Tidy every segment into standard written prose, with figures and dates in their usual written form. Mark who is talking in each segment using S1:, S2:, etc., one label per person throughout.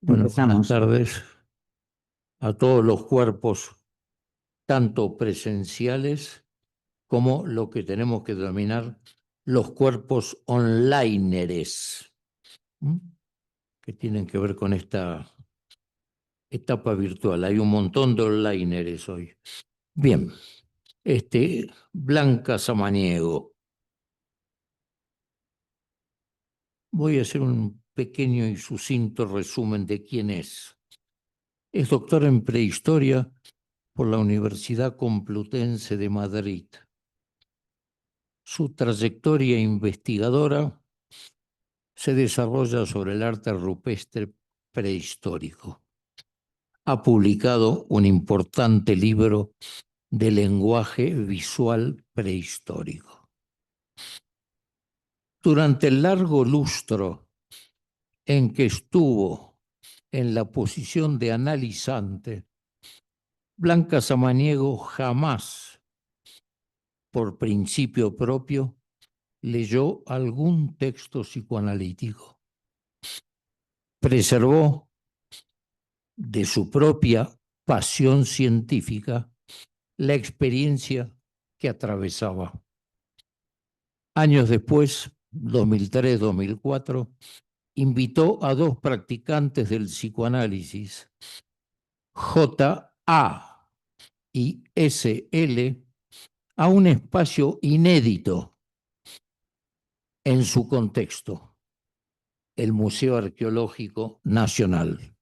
S1: Bueno, buenas
S2: Empezamos.
S1: tardes a todos los cuerpos, tanto presenciales como lo que tenemos que denominar los cuerpos onlineres, ¿m? Que tienen que ver con esta etapa virtual. Hay un montón de onlineres hoy. Bien, Blanca Samaniego. Voy a hacer un pequeño y sucinto resumen de quién es. Es doctora en prehistoria por la Universidad Complutense de Madrid. Su trayectoria investigadora se desarrolla sobre el arte rupestre prehistórico. Ha publicado un importante libro de lenguaje visual prehistórico. Durante el largo lustro en que estuvo en la posición de analizante, Blanca Samaniego jamás, por principio propio, leyó algún texto psicoanalítico. Preservó de su propia pasión científica la experiencia que atravesaba. Años después, 2003-2004, invitó a dos practicantes del psicoanálisis, J.A. y S.L., a un espacio inédito en su contexto, el Museo Arqueológico Nacional,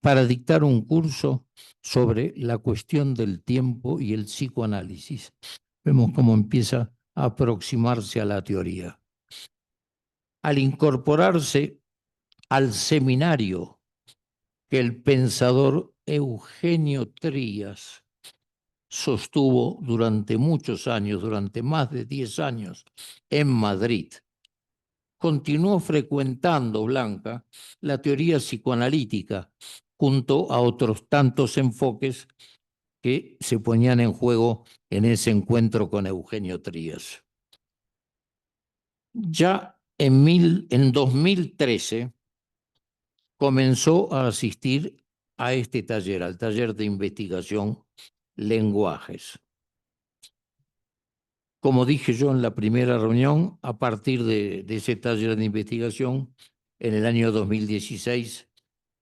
S1: para dictar un curso sobre la cuestión del tiempo y el psicoanálisis. Vemos cómo empieza a aproximarse a la teoría. Al incorporarse al seminario que el pensador Eugenio Trías sostuvo durante muchos años, durante más de 10 años, en Madrid, continuó frecuentando Blanca la teoría psicoanalítica junto a otros tantos enfoques que se ponían en juego en ese encuentro con Eugenio Trías. Ya en 2013 comenzó a asistir a este taller, al taller de investigación Lenguajes. Como dije yo en la primera reunión, a partir de ese taller de investigación, en el año 2016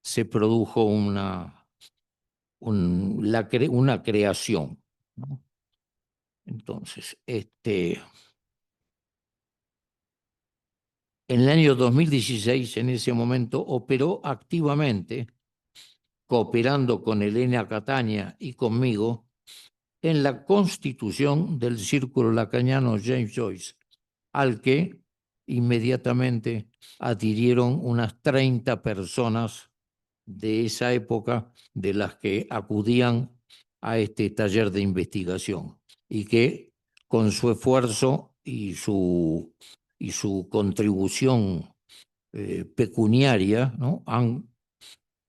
S1: se produjo una creación, ¿no? Entonces, en el año 2016, en ese momento, operó activamente, cooperando con Elena Catania y conmigo, en la constitución del Círculo Lacaniano James Joyce, al que inmediatamente adhirieron unas 30 personas de esa época, de las que acudían a este taller de investigación y que con su esfuerzo y su contribución pecuniaria, ¿no?, han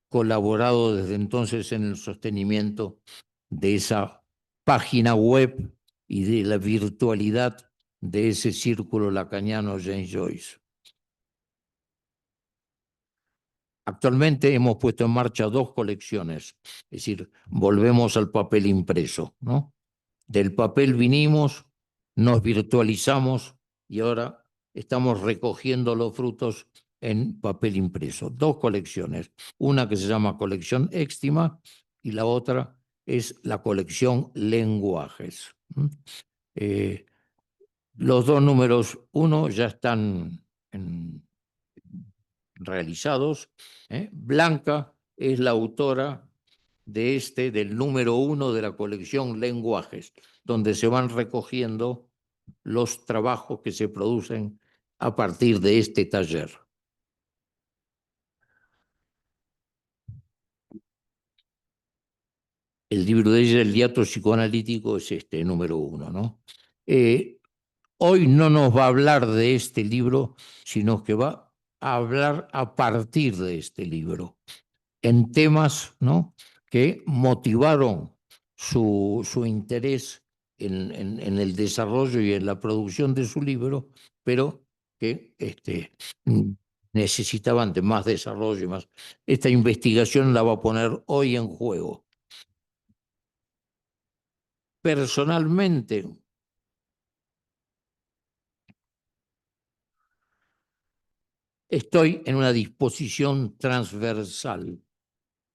S1: colaborado desde entonces en el sostenimiento de esa página web y de la virtualidad de ese círculo lacaniano James Joyce. Actualmente hemos puesto en marcha dos colecciones, es decir, volvemos al papel impreso, ¿no? Del papel vinimos, nos virtualizamos y ahora estamos recogiendo los frutos en papel impreso. Dos colecciones, una que se llama Colección Éxtima y la otra es la colección Lenguajes. Eh, los dos números uno ya están realizados. Blanca es la autora del número uno de la colección Lenguajes, donde se van recogiendo los trabajos que se producen a partir de este taller. El libro de ella, El hiato psicoanalítico, es este número uno, ¿no? Hoy no nos va a hablar de este libro, sino que va a hablar a partir de este libro, en temas, ¿no?, que motivaron su interés en el desarrollo y en la producción de su libro, pero que necesitaban de más desarrollo y más. Esta investigación la va a poner hoy en juego. Personalmente, estoy en una disposición transversal,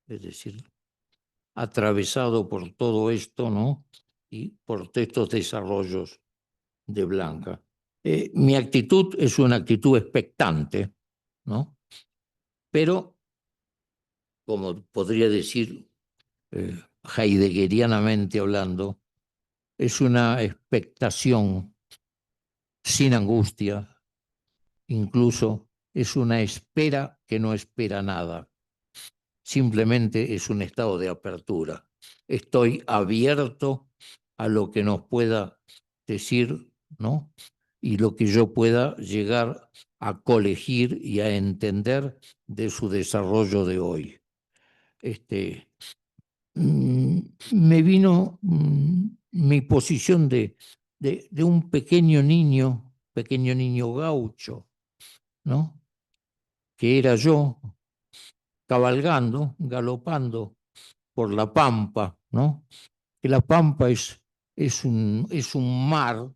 S1: es decir, atravesado por todo esto, ¿no? Y por estos desarrollos de Blanca. Mi actitud es una actitud expectante, ¿no? Pero, como podría decir heideggerianamente hablando, es una expectación sin angustia, incluso es una espera que no espera nada. Simplemente es un estado de apertura. Estoy abierto a lo que nos pueda decir, ¿no? Y lo que yo pueda llegar a colegir y a entender de su desarrollo de hoy. Este, Me vino mi posición de un pequeño niño gaucho, ¿no? Que era yo, cabalgando, galopando por la pampa, ¿no? Que la pampa es un mar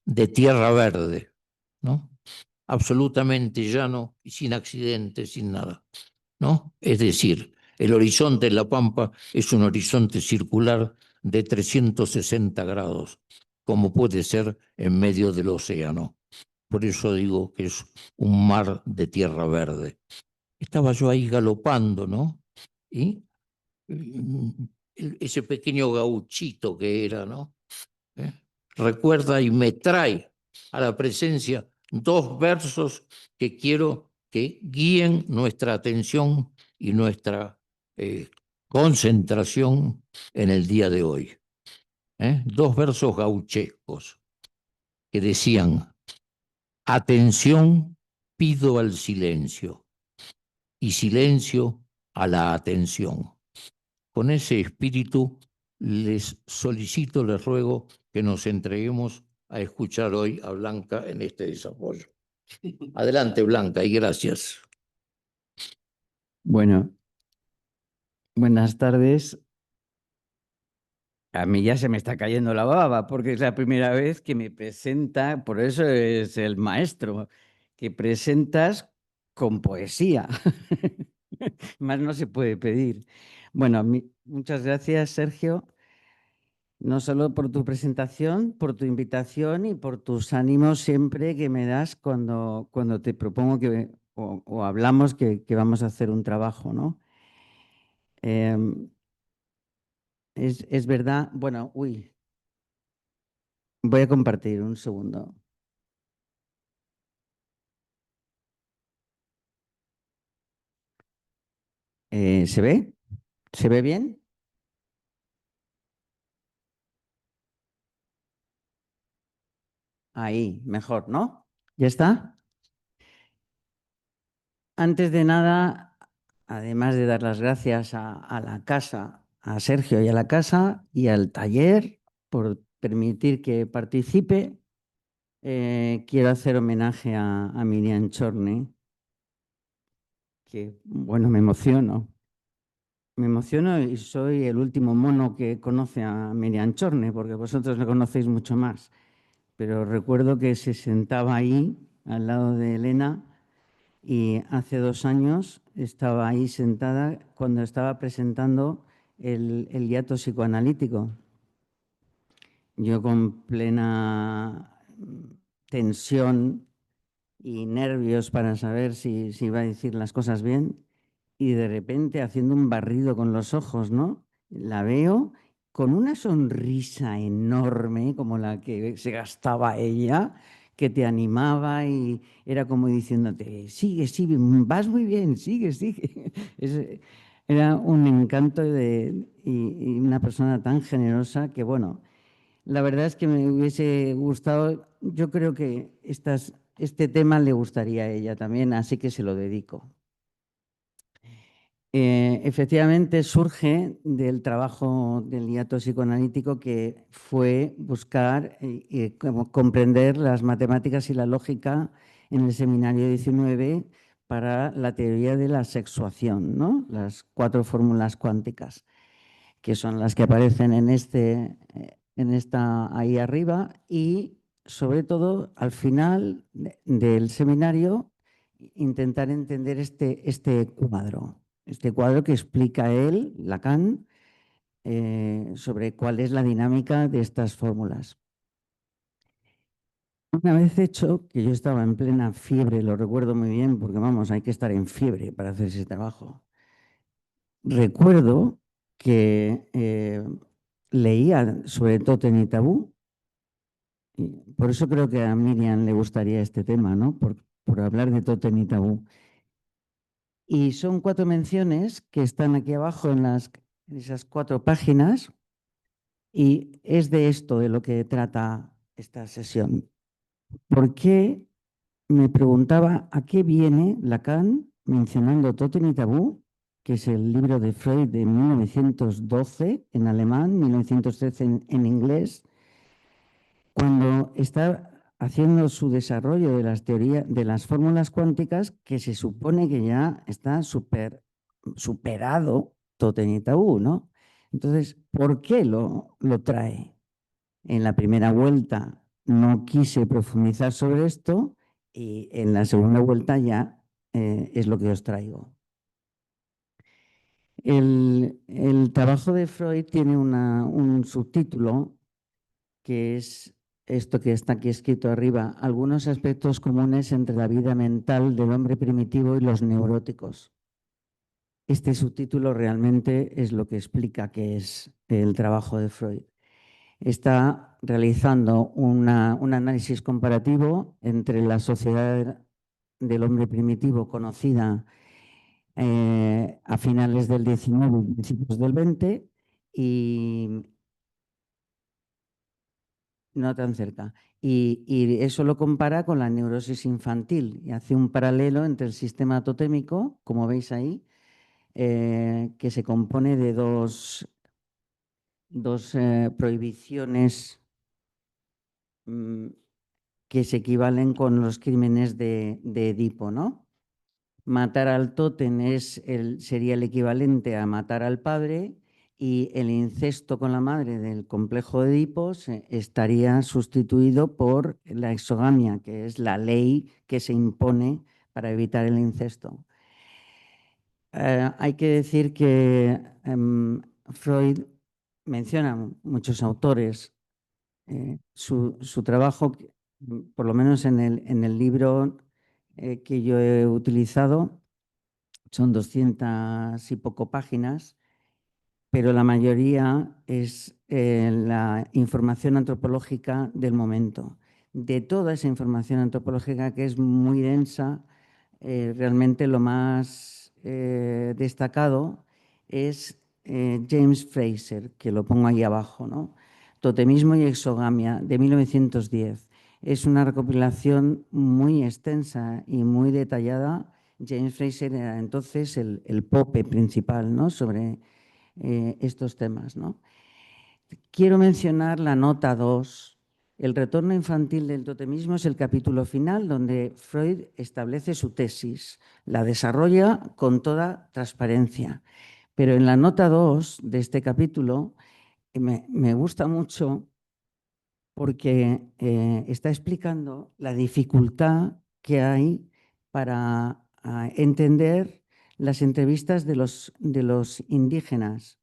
S1: de tierra verde, ¿no? Absolutamente llano y sin accidentes, sin nada, ¿no? Es decir, el horizonte de la pampa es un horizonte circular de 360 grados, como puede ser en medio del océano. Por eso digo que es un mar de tierra verde. Estaba yo ahí galopando, ¿no? Y ese pequeño gauchito que era, ¿no? ¿Eh? Recuerda y me trae a la presencia dos versos que quiero que guíen nuestra atención y nuestra eh, concentración en el día de hoy. Dos versos gauchescos que decían: atención pido al silencio y silencio a la atención. Con ese espíritu les solicito, les ruego que nos entreguemos a escuchar hoy a Blanca en este desarrollo. Adelante, Blanca, y gracias.
S2: Bueno, buenas tardes. A mí ya se me está cayendo la baba porque es la primera vez que me presenta, por eso es el maestro, que presentas con poesía. Más no se puede pedir. Bueno, muchas gracias, Sergio, no solo por tu presentación, por tu invitación y por tus ánimos siempre que me das cuando te propongo o hablamos que vamos a hacer un trabajo, ¿no? Es verdad, bueno, voy a compartir un segundo. ¿Se ve? ¿Se ve bien? Ahí, mejor, ¿no? ¿Ya está? Antes de nada, además de dar las gracias a la casa, a Sergio y a la casa y al taller por permitir que participe, quiero hacer homenaje a Miriam Chorne, que, bueno, me emociono. Me emociono y soy el último mono que conoce a Miriam Chorne, porque vosotros le conocéis mucho más. Pero recuerdo que se sentaba ahí, al lado de Elena, y hace 2 años estaba ahí sentada cuando estaba presentando el hiato psicoanalítico. Yo con plena tensión y nervios para saber si iba a decir las cosas bien, y de repente haciendo un barrido con los ojos, ¿no? La veo con una sonrisa enorme, como la que se gastaba ella, que te animaba y era como diciéndote, sigue, sigue, vas muy bien, sigue, sigue. Era un encanto y una persona tan generosa que, bueno, la verdad es que me hubiese gustado, yo creo que este tema le gustaría a ella también, así que se lo dedico. Efectivamente surge del trabajo del hiato psicoanalítico, que fue buscar comprender las matemáticas y la lógica en el seminario 19 para la teoría de la sexuación, ¿no? Las 4 fórmulas cuánticas, que son las que aparecen en esta ahí arriba, y sobre todo al final del seminario intentar entender este cuadro que explica él, Lacan, sobre cuál es la dinámica de estas fórmulas. Una vez hecho, que yo estaba en plena fiebre, lo recuerdo muy bien, porque vamos, hay que estar en fiebre para hacer ese trabajo. Recuerdo que leía sobre Totem y Tabú, y por eso creo que a Miriam le gustaría este tema, ¿no? Por hablar de Totem y Tabú. Y son 4 menciones que están aquí abajo en esas 4 páginas, y es de esto de lo que trata esta sesión. ¿Por qué? Me preguntaba a qué viene Lacan mencionando Totem y Tabú, que es el libro de Freud de 1912 en alemán, 1913 en inglés, cuando está haciendo su desarrollo de las teorías de las fórmulas cuánticas, que se supone que ya está superado Totem y Tabú, ¿no? Entonces, ¿por qué lo trae? En la primera vuelta no quise profundizar sobre esto, y en la segunda vuelta ya es lo que os traigo. El trabajo de Freud tiene un subtítulo que es esto que está aquí escrito arriba: algunos aspectos comunes entre la vida mental del hombre primitivo y los neuróticos. Este subtítulo realmente es lo que explica qué es el trabajo de Freud. Está realizando un análisis comparativo entre la sociedad del hombre primitivo conocida a finales del 19 y principios del 20, y no tan cerca. Y eso lo compara con la neurosis infantil y hace un paralelo entre el sistema totémico, como veis ahí, que se compone de dos prohibiciones que se equivalen con los crímenes de Edipo, ¿no? Matar al tótem sería el equivalente a matar al padre, y el incesto con la madre del complejo de Edipo estaría sustituido por la exogamia, que es la ley que se impone para evitar el incesto. Hay que decir que Freud menciona muchos autores. Su trabajo, por lo menos en el libro que yo he utilizado, son 200 y poco páginas, pero la mayoría es la información antropológica del momento. De toda esa información antropológica, que es muy densa, realmente lo más destacado es James Fraser, que lo pongo ahí abajo, ¿no? Totemismo y exogamia, de 1910. Es una recopilación muy extensa y muy detallada. James Fraser era entonces el pope principal, ¿no?, sobre estos temas, ¿no? Quiero mencionar la nota 2. El retorno infantil del totemismo es el capítulo final donde Freud establece su tesis, la desarrolla con toda transparencia. Pero en la nota 2 de este capítulo me gusta mucho porque está explicando la dificultad que hay para entender las entrevistas de los indígenas.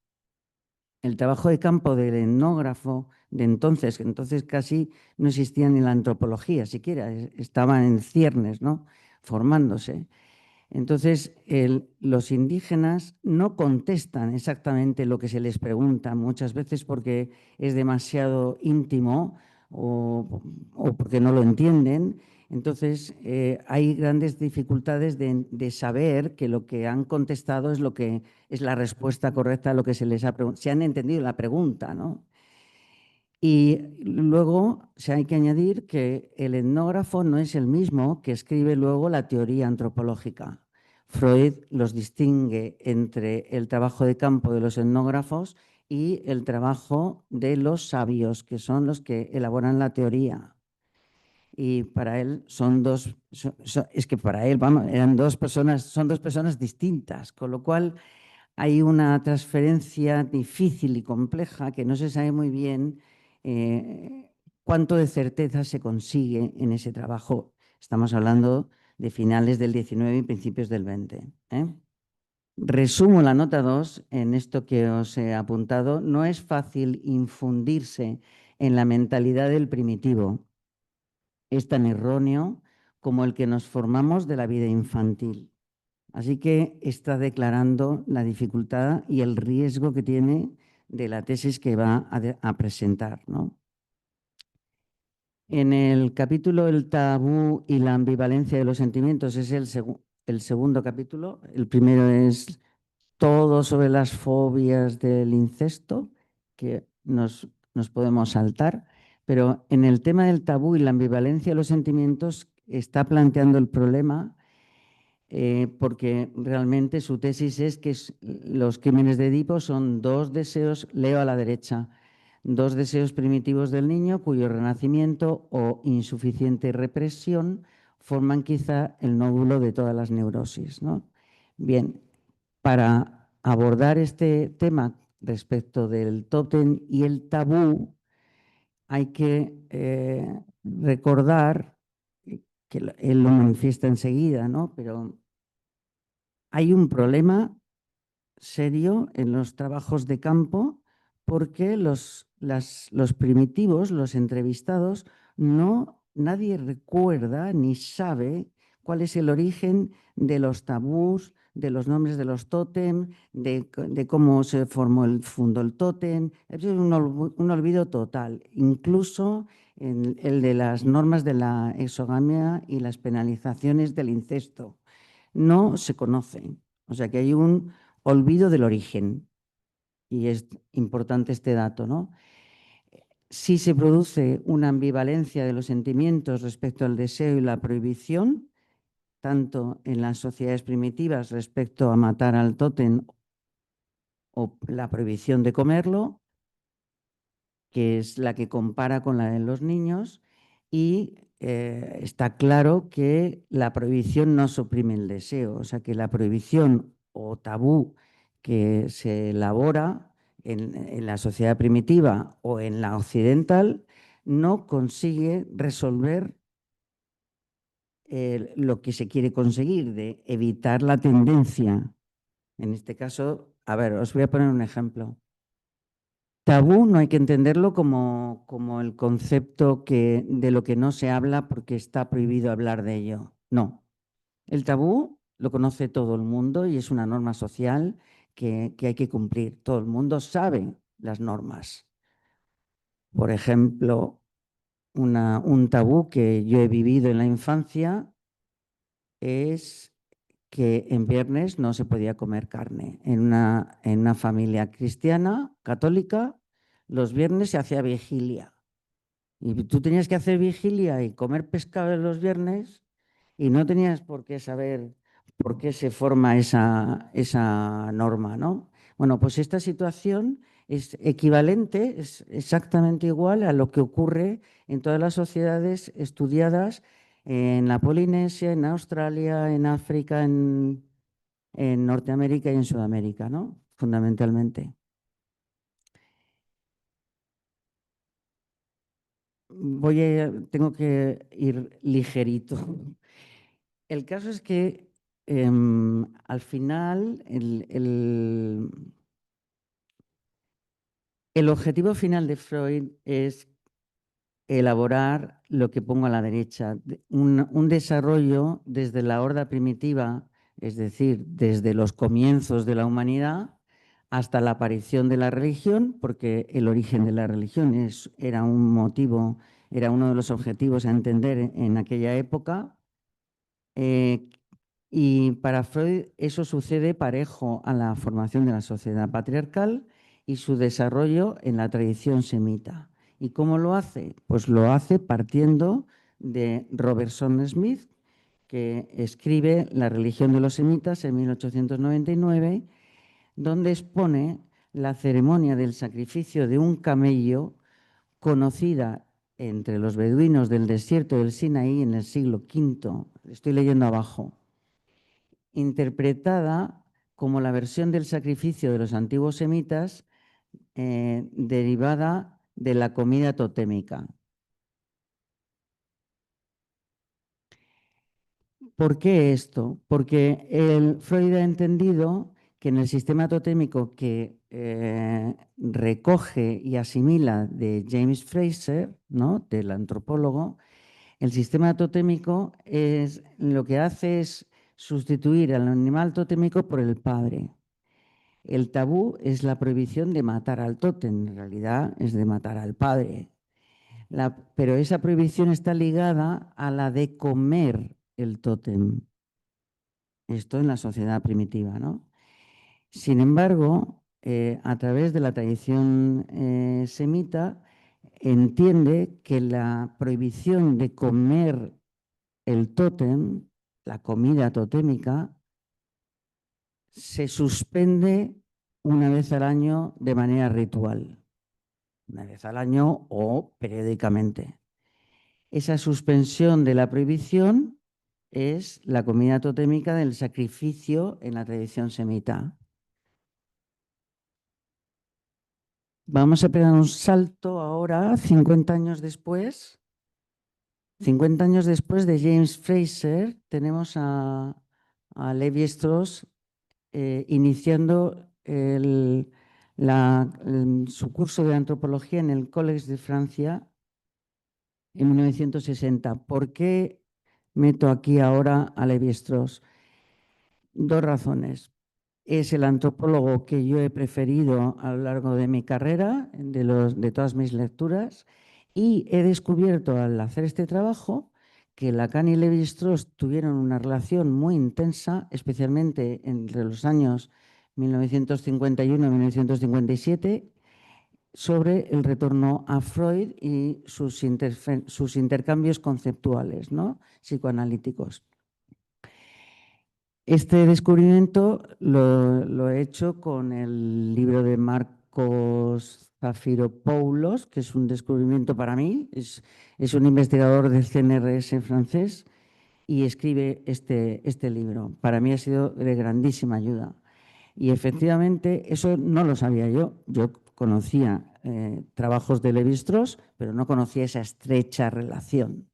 S2: El trabajo de campo del etnógrafo de entonces, que entonces casi no existía ni la antropología siquiera, estaban en ciernes, ¿no?, formándose. Entonces, los indígenas no contestan exactamente lo que se les pregunta, muchas veces porque es demasiado íntimo o porque no lo entienden. Entonces, hay grandes dificultades de saber que lo que han contestado es lo que es la respuesta correcta a lo que se les ha preguntado. Si han entendido la pregunta, ¿no? Y luego hay que añadir que el etnógrafo no es el mismo que escribe luego la teoría antropológica. Freud los distingue entre el trabajo de campo de los etnógrafos y el trabajo de los sabios, que son los que elaboran la teoría. y para él es que para él, vamos, son dos personas distintas, con lo cual hay una transferencia difícil y compleja que no se sabe muy bien cuánto de certeza se consigue en ese trabajo. Estamos hablando de finales del 19 y principios del 20. Resumo la nota 2 en esto que os he apuntado. No es fácil infundirse en la mentalidad del primitivo. Es tan erróneo como el que nos formamos de la vida infantil. Así que está declarando la dificultad y el riesgo que tiene de la tesis que va a presentar, ¿no? En el capítulo El tabú y la ambivalencia de los sentimientos es el segundo capítulo. El primero es todo sobre las fobias del incesto, que nos podemos saltar, pero en el tema del tabú y la ambivalencia de los sentimientos está planteando el problema porque realmente su tesis es que los crímenes de Edipo son dos deseos, leo a la derecha, dos deseos primitivos del niño cuyo renacimiento o insuficiente represión forman quizá el nódulo de todas las neurosis, ¿no? Bien, para abordar este tema respecto del tótem y el tabú, hay que recordar que él lo manifiesta enseguida, ¿no? Pero hay un problema serio en los trabajos de campo porque los primitivos, los entrevistados, nadie recuerda ni sabe cuál es el origen de los tabús, de los nombres de los tótem, de cómo se fundó el tótem. Es un olvido total, incluso el de las normas de la exogamia y las penalizaciones del incesto. No se conocen. O sea que hay un olvido del origen. Y es importante este dato, ¿no? Si se produce una ambivalencia de los sentimientos respecto al deseo y la prohibición, tanto en las sociedades primitivas respecto a matar al tótem o la prohibición de comerlo, que es la que compara con la de los niños, y está claro que la prohibición no suprime el deseo, o sea que la prohibición o tabú que se elabora en la sociedad primitiva o en la occidental no consigue resolver lo que se quiere conseguir, de evitar la tendencia. En este caso, a ver, os voy a poner un ejemplo. Tabú no hay que entenderlo como el concepto de lo que no se habla porque está prohibido hablar de ello. No. El tabú lo conoce todo el mundo y es una norma social que hay que cumplir. Todo el mundo sabe las normas. Por ejemplo, un tabú que yo he vivido en la infancia es que en viernes no se podía comer carne. En una familia cristiana, católica, los viernes se hacía vigilia. Y tú tenías que hacer vigilia y comer pescado los viernes y no tenías por qué saber por qué se forma esa norma, ¿no? Bueno, pues esta situación es equivalente, es exactamente igual a lo que ocurre en todas las sociedades estudiadas en la Polinesia, en Australia, en África, en Norteamérica y en Sudamérica, ¿no? Fundamentalmente. Tengo que ir ligerito. El caso es que al final el objetivo final de Freud es elaborar lo que pongo a la derecha, un desarrollo desde la horda primitiva, es decir, desde los comienzos de la humanidad hasta la aparición de la religión, porque el origen de la religión era un motivo, era uno de los objetivos a entender en aquella época. Y para Freud eso sucede parejo a la formación de la sociedad patriarcal y su desarrollo en la tradición semita. ¿Y cómo lo hace? Pues lo hace partiendo de Robertson Smith, que escribe La religión de los semitas en 1899, donde expone la ceremonia del sacrificio de un camello conocida entre los beduinos del desierto del Sinaí en el siglo V, estoy leyendo abajo, interpretada como la versión del sacrificio de los antiguos semitas derivada de la comida totémica. ¿Por qué esto? Porque Freud ha entendido que en el sistema totémico que recoge y asimila de James Frazer, ¿no?, del antropólogo, el sistema totémico lo que hace es sustituir al animal totémico por el padre. El tabú es la prohibición de matar al tótem, en realidad es de matar al padre. Pero esa prohibición está ligada a la de comer el tótem. Esto en la sociedad primitiva, ¿no? Sin embargo, a través de la tradición semita, entiende que la prohibición de comer el tótem, la comida totémica, se suspende una vez al año de manera ritual, una vez al año o periódicamente. Esa suspensión de la prohibición es la comida totémica del sacrificio en la tradición semita. Vamos a pegar un salto ahora, 50 años después. 50 años después de James Frazer, tenemos a Lévi-Strauss iniciando su curso de antropología en el Collège de Francia en 1960. ¿Por qué meto aquí ahora a Lévi-Strauss? Dos razones. Es el antropólogo que yo he preferido a lo largo de mi carrera, de todas mis lecturas, y he descubierto al hacer este trabajo que Lacan y Lévi-Strauss tuvieron una relación muy intensa, especialmente entre los años 1951 y 1957, sobre el retorno a Freud y sus intercambios conceptuales, ¿no?, psicoanalíticos. Este descubrimiento lo he hecho con el libro de Marcos Zafiropoulos, que es un descubrimiento para mí. Es un investigador del CNRS francés y escribe este libro. Para mí ha sido de grandísima ayuda. Y efectivamente, eso no lo sabía yo. Yo conocía trabajos de Lévi-Strauss, pero no conocía esa estrecha relación.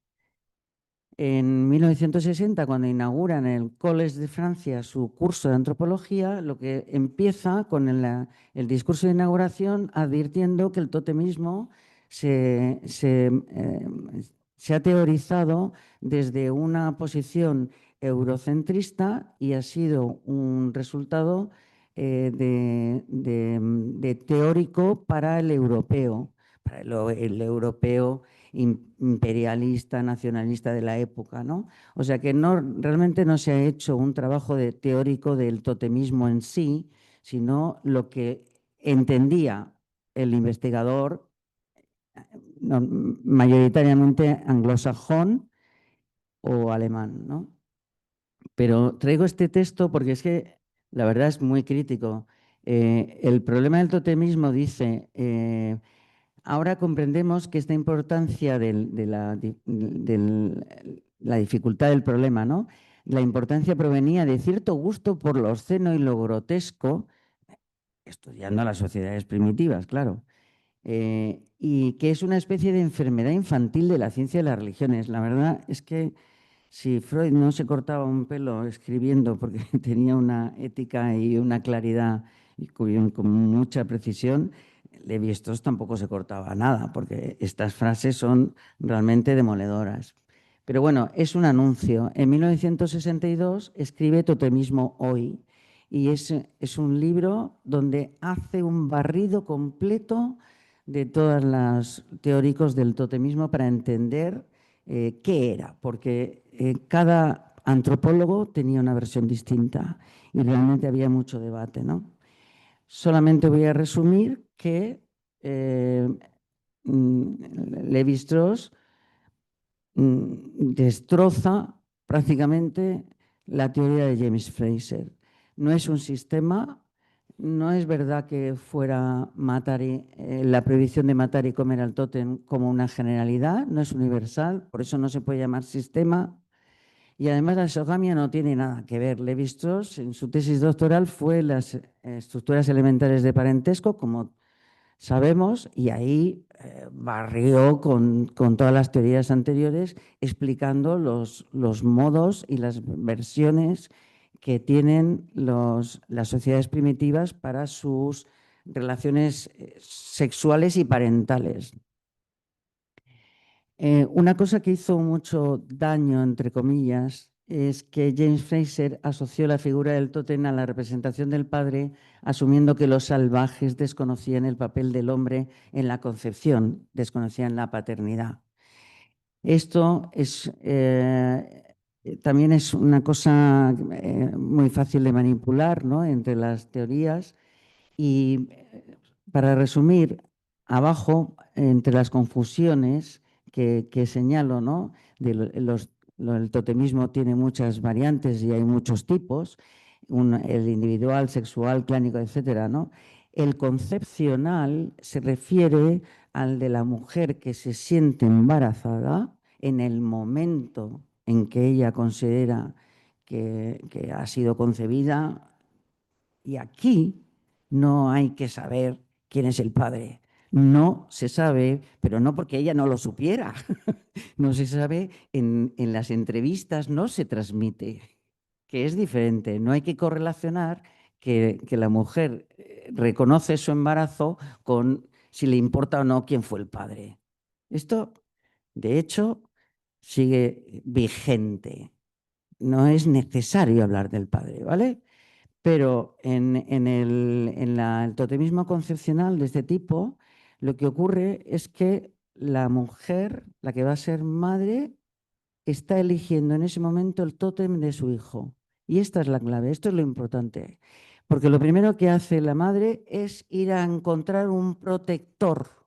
S2: En 1960, cuando inaugura en el Collège de Francia su curso de antropología, lo que empieza con el discurso de inauguración advirtiendo que el totemismo se ha teorizado desde una posición eurocentrista y ha sido un resultado de teórico para el europeo, para el europeo imperialista, nacionalista de la época, ¿no? O sea que realmente no se ha hecho un trabajo teórico del totemismo en sí, sino lo que entendía el investigador, mayoritariamente anglosajón o alemán, ¿no? Pero traigo este texto porque es que la verdad es muy crítico. El problema del totemismo dice... ahora comprendemos que esta importancia de la dificultad del problema, ¿no?, la importancia provenía de cierto gusto por lo obsceno y lo grotesco, estudiando a las sociedades primitivas, claro, y que es una especie de enfermedad infantil de la ciencia de las religiones. La verdad es que si Freud no se cortaba un pelo escribiendo porque tenía una ética y una claridad y con mucha precisión, Lévi-Strauss tampoco se cortaba nada, porque estas frases son realmente demoledoras. Pero bueno, es un anuncio. En 1962 escribe Totemismo Hoy, y es un libro donde hace un barrido completo de todos los teóricos del totemismo para entender qué era, porque cada antropólogo tenía una versión distinta y realmente había mucho debate, ¿no? Solamente voy a resumir que Lévi-Strauss destroza prácticamente la teoría de James Frazer. No es un sistema no es verdad que fuera la prohibición de matar y comer al tótem como una generalidad, no es universal, por eso no se puede llamar sistema. Y además la exogamia no tiene nada que ver. Levi-Strauss en su tesis doctoral fue las estructuras elementales de parentesco, como sabemos, y ahí barrió con todas las teorías anteriores, explicando los modos y las versiones que tienen las sociedades primitivas para sus relaciones sexuales y parentales. Una cosa que hizo mucho daño, entre comillas, es que James Fraser asoció la figura del tótem a la representación del padre, asumiendo que los salvajes desconocían el papel del hombre en la concepción, desconocían la paternidad. Esto también es una cosa muy fácil de manipular, ¿no?, entre las teorías. Y para resumir, abajo, entre las confusiones que señalo, ¿no?, el totemismo tiene muchas variantes y hay muchos tipos, el individual, sexual, clánico, etcétera, ¿no? El concepcional se refiere al de la mujer que se siente embarazada en el momento en que ella considera que ha sido concebida, y aquí no hay que saber quién es el padre. No se sabe, pero no porque ella no lo supiera. No se sabe, en las entrevistas no se transmite, que es diferente. No hay que correlacionar que la mujer reconoce su embarazo con si le importa o no quién fue el padre. Esto, de hecho, sigue vigente. No es necesario hablar del padre, ¿vale? Pero en el totemismo concepcional de este tipo, lo que ocurre es que la mujer, la que va a ser madre, está eligiendo en ese momento el tótem de su hijo. Y esta es la clave, esto es lo importante. Porque lo primero que hace la madre es ir a encontrar un protector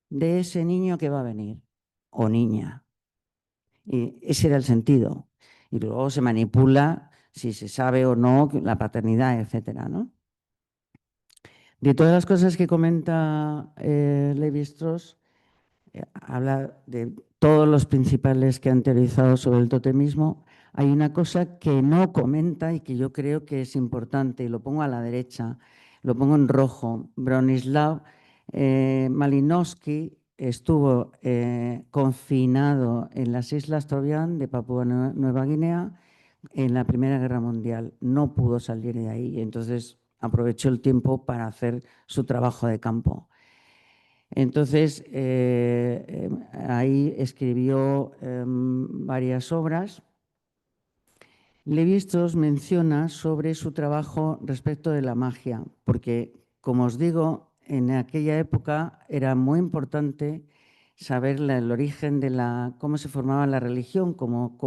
S2: de ese niño que va a venir, o niña. Y ese era el sentido. Y luego se manipula si se sabe o no la paternidad, etcétera, ¿no? De todas las cosas que comenta Levi-Strauss, habla de todos los principales que han teorizado sobre el totemismo. Hay una cosa que no comenta y que yo creo que es importante, y lo pongo a la derecha, lo pongo en rojo. Bronislaw Malinowski estuvo confinado en las Islas Trovián de Papúa Nueva Guinea en la Primera Guerra Mundial. No pudo salir de ahí, entonces aprovechó el tiempo para hacer su trabajo de campo. Entonces, ahí escribió varias obras. Levi-Strauss menciona sobre su trabajo respecto de la magia, porque, como os digo, en aquella época era muy importante saber el origen de cómo se formaba la religión, como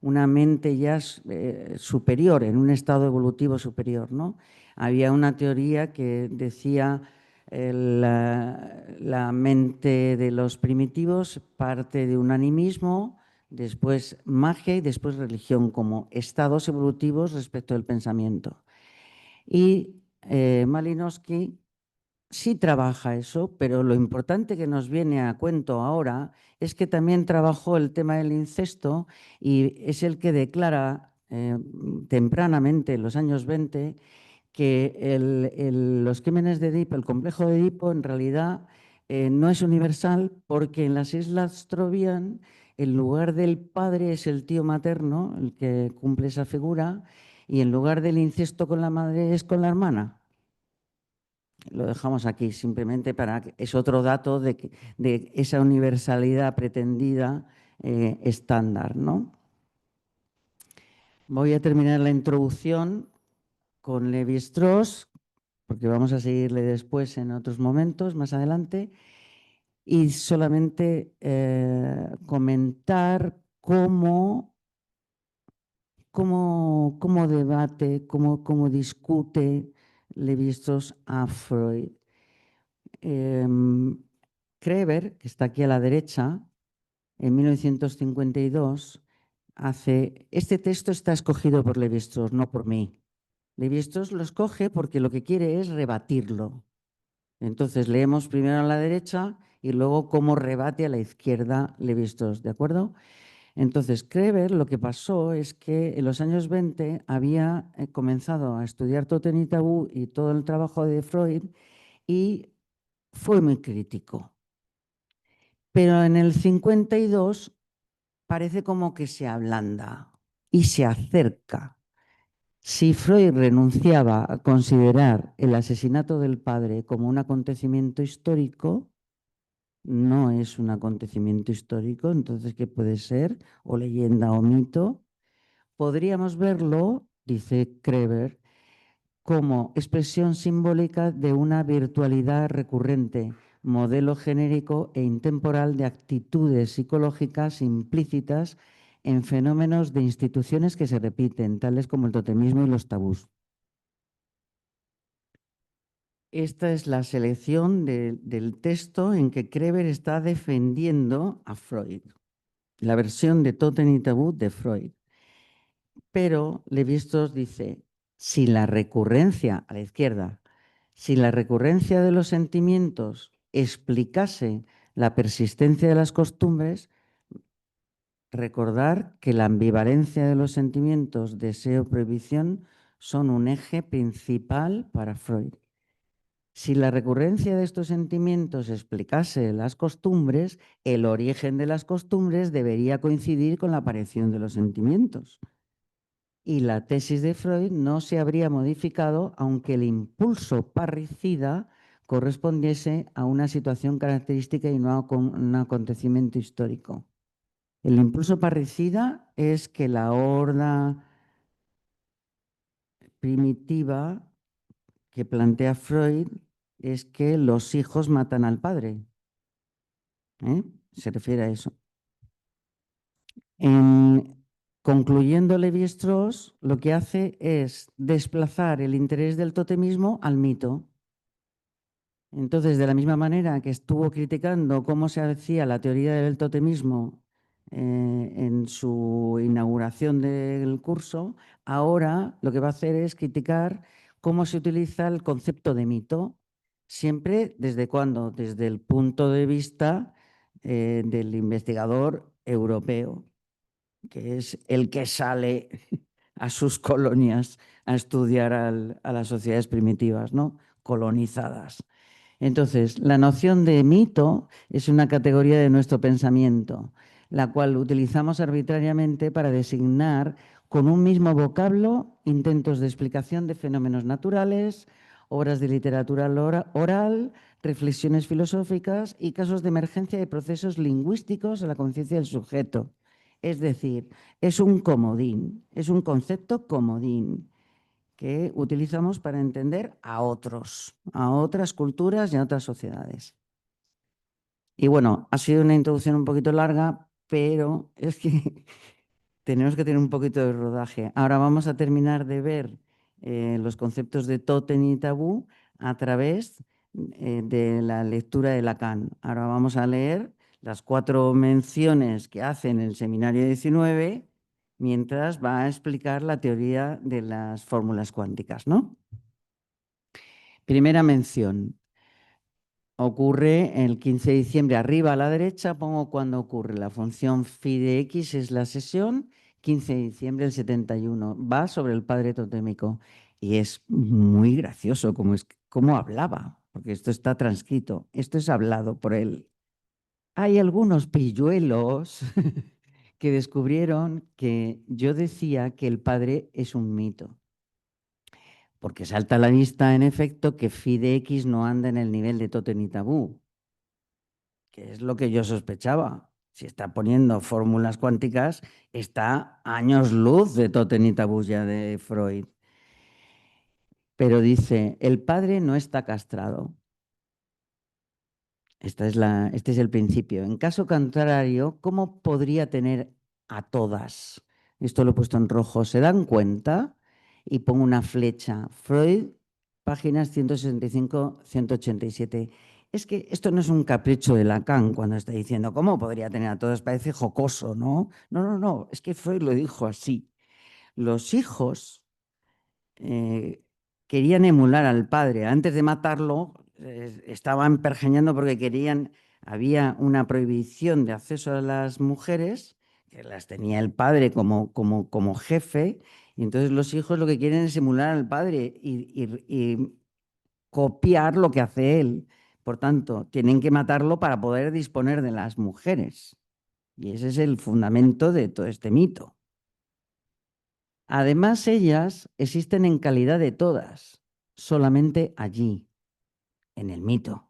S2: una mente ya superior, en un estado evolutivo superior, ¿no? Había una teoría que decía la mente de los primitivos parte de un animismo, después magia y después religión, como estados evolutivos respecto del pensamiento. Y Malinowski sí trabaja eso, pero lo importante que nos viene a cuento ahora es que también trabajó el tema del incesto y es el que declara tempranamente, en los años 20, que los crímenes de Edipo, el complejo de Edipo, en realidad no es universal, porque en las Islas Trovián el lugar del padre es el tío materno, el que cumple esa figura, y en lugar del incesto con la madre es con la hermana. Lo dejamos aquí simplemente es otro dato de esa universalidad pretendida estándar, ¿no? Voy a terminar la introducción con Levi-Strauss, porque vamos a seguirle después en otros momentos, más adelante, y solamente comentar cómo debate, cómo discute Levi-Strauss a Freud. Kreber, que está aquí a la derecha, en 1952, este texto está escogido por Levi-Strauss, no por mí. Lévi-Strauss lo escoge porque lo que quiere es rebatirlo. Entonces leemos primero a la derecha y luego cómo rebate a la izquierda Lévi-Strauss, ¿de acuerdo? Entonces, Kreber lo que pasó es que en los años 20 había comenzado a estudiar Totem y Tabú y todo el trabajo de Freud y fue muy crítico. Pero en el 52 parece como que se ablanda y se acerca. Si Freud renunciaba a considerar el asesinato del padre como un acontecimiento histórico, no es un acontecimiento histórico, entonces, ¿qué puede ser? O leyenda o mito. Podríamos verlo, dice Kreber, como expresión simbólica de una virtualidad recurrente, modelo genérico e intemporal de actitudes psicológicas implícitas en fenómenos de instituciones que se repiten, tales como el totemismo y los tabús. Esta es la selección del texto en que Kreber está defendiendo a Freud, la versión de Totem y Tabú de Freud. Pero Lévi-Strauss dice, si la recurrencia, a la izquierda, si la recurrencia de los sentimientos explicase la persistencia de las costumbres, recordar que la ambivalencia de los sentimientos, deseo, prohibición, son un eje principal para Freud. Si la recurrencia de estos sentimientos explicase las costumbres, el origen de las costumbres debería coincidir con la aparición de los sentimientos. Y la tesis de Freud no se habría modificado aunque el impulso parricida correspondiese a una situación característica y no a un acontecimiento histórico. El impulso parricida es que la horda primitiva que plantea Freud es que los hijos matan al padre. Se refiere a eso. Concluyendo Lévi-Strauss, lo que hace es desplazar el interés del totemismo al mito. Entonces, de la misma manera que estuvo criticando cómo se hacía la teoría del totemismo en su inauguración del curso, ahora lo que va a hacer es criticar cómo se utiliza el concepto de mito, siempre desde cuándo, desde el punto de vista del investigador europeo, que es el que sale a sus colonias a estudiar a las sociedades primitivas, ¿no? Colonizadas. Entonces, la noción de mito es una categoría de nuestro pensamiento, la cual utilizamos arbitrariamente para designar con un mismo vocablo intentos de explicación de fenómenos naturales, obras de literatura oral, reflexiones filosóficas y casos de emergencia de procesos lingüísticos a la conciencia del sujeto. Es decir, es un comodín, es un concepto comodín que utilizamos para entender a otros, a otras culturas y a otras sociedades. Y bueno, ha sido una introducción un poquito larga, pero es que tenemos que tener un poquito de rodaje. Ahora vamos a terminar de ver los conceptos de Totem y Tabú a través de la lectura de Lacan. Ahora vamos a leer las 4 menciones que hace en el seminario 19, mientras va a explicar la teoría de las fórmulas cuánticas, ¿no? Primera mención. Ocurre el 15 de diciembre, arriba a la derecha pongo cuándo ocurre. La función phi de x es la sesión, 15 de diciembre del 71. Va sobre el padre totémico. Y es muy gracioso cómo hablaba, porque esto está transcrito, esto es hablado por él. Hay algunos pilluelos que descubrieron que yo decía que el padre es un mito. Porque salta a la vista, en efecto, que phi de x no anda en el nivel de Totem y Tabú, que es lo que yo sospechaba. Si está poniendo fórmulas cuánticas, está años luz de Totem y Tabú ya de Freud. Pero dice, el padre no está castrado. Este es el principio. En caso contrario, ¿cómo podría tener a todas? Esto lo he puesto en rojo. ¿Se dan cuenta? Y pongo una flecha. Freud, páginas 165-187. Es que esto no es un capricho de Lacan cuando está diciendo ¿cómo podría tener a todas? Parece jocoso, ¿no? No. Es que Freud lo dijo así. Los hijos querían emular al padre. Antes de matarlo, estaban pergeñando porque había una prohibición de acceso a las mujeres, que las tenía el padre como jefe, y entonces los hijos lo que quieren es emular al padre y copiar lo que hace él. Por tanto, tienen que matarlo para poder disponer de las mujeres. Y ese es el fundamento de todo este mito. Además, ellas existen en calidad de todas, solamente allí, en el mito,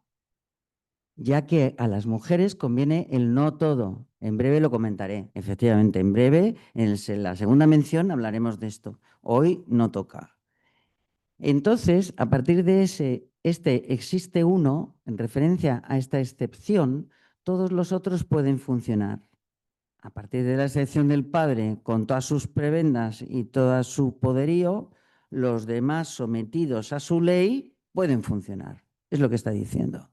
S2: ya que a las mujeres conviene el no todo. En breve lo comentaré, efectivamente, en breve, en la segunda mención hablaremos de esto. Hoy no toca. Entonces, a partir de este existe uno, en referencia a esta excepción, todos los otros pueden funcionar. A partir de la excepción del padre, con todas sus prebendas y todo su poderío, los demás sometidos a su ley pueden funcionar. Es lo que está diciendo.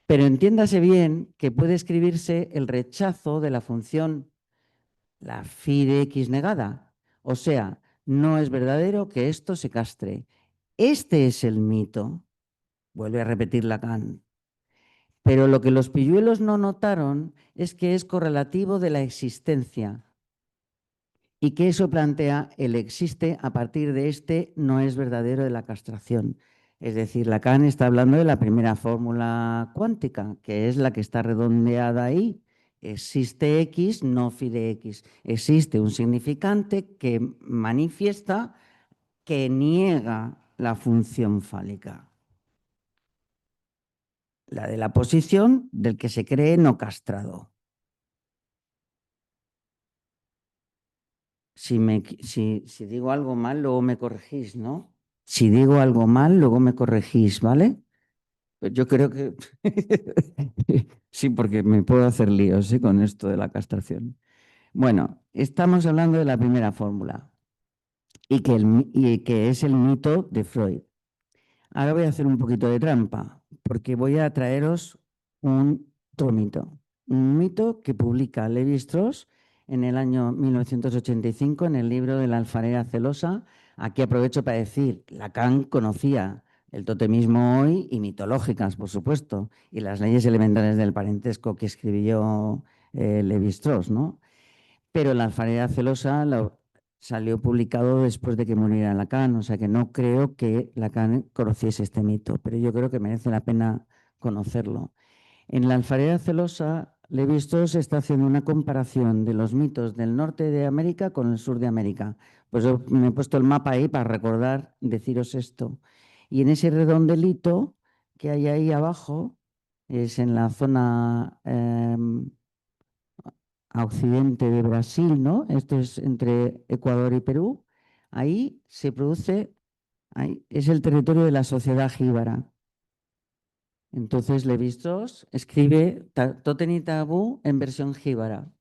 S2: Pero entiéndase bien que puede escribirse el rechazo de la función, la fide x negada. O sea, no es verdadero que esto se castre. Este es el mito, vuelve a repetir Lacan. Pero lo que los pilluelos no notaron es que es correlativo de la existencia y que eso plantea el existe a partir de este no es verdadero de la castración. Es decir, Lacan está hablando de la primera fórmula cuántica, que es la que está redondeada ahí. Existe X, no fide X. Existe un significante que manifiesta, que niega la función fálica. La de la posición del que se cree no castrado. Si digo algo mal, luego me corregís, ¿no? Si digo algo mal, luego me corregís, ¿vale? Pues yo creo que sí, porque me puedo hacer líos, ¿sí? Con esto de la castración. Bueno, estamos hablando de la primera fórmula y que es el mito de Freud. Ahora voy a hacer un poquito de trampa, porque voy a traeros otro mito. Un mito que publica Lévi-Strauss en el año 1985 en el libro de la alfarera celosa. Aquí aprovecho para decir, Lacan conocía el totemismo hoy y mitológicas, por supuesto, y las leyes elementales del parentesco que escribió Lévi-Strauss, ¿no? Pero la alfarera celosa salió publicado después de que muriera Lacan, o sea que no creo que Lacan conociese este mito, pero yo creo que merece la pena conocerlo. En la alfarera celosa, Levi-Strauss está haciendo una comparación de los mitos del norte de América con el sur de América. Pues yo me he puesto el mapa ahí para recordar, deciros esto. Y en ese redondelito que hay ahí abajo, es en la zona a occidente de Brasil, ¿no? Esto es entre Ecuador y Perú. Ahí se produce, ahí es el territorio de la sociedad jíbara. Entonces Levi-Strauss escribe Totem y Tabú en versión jíbara.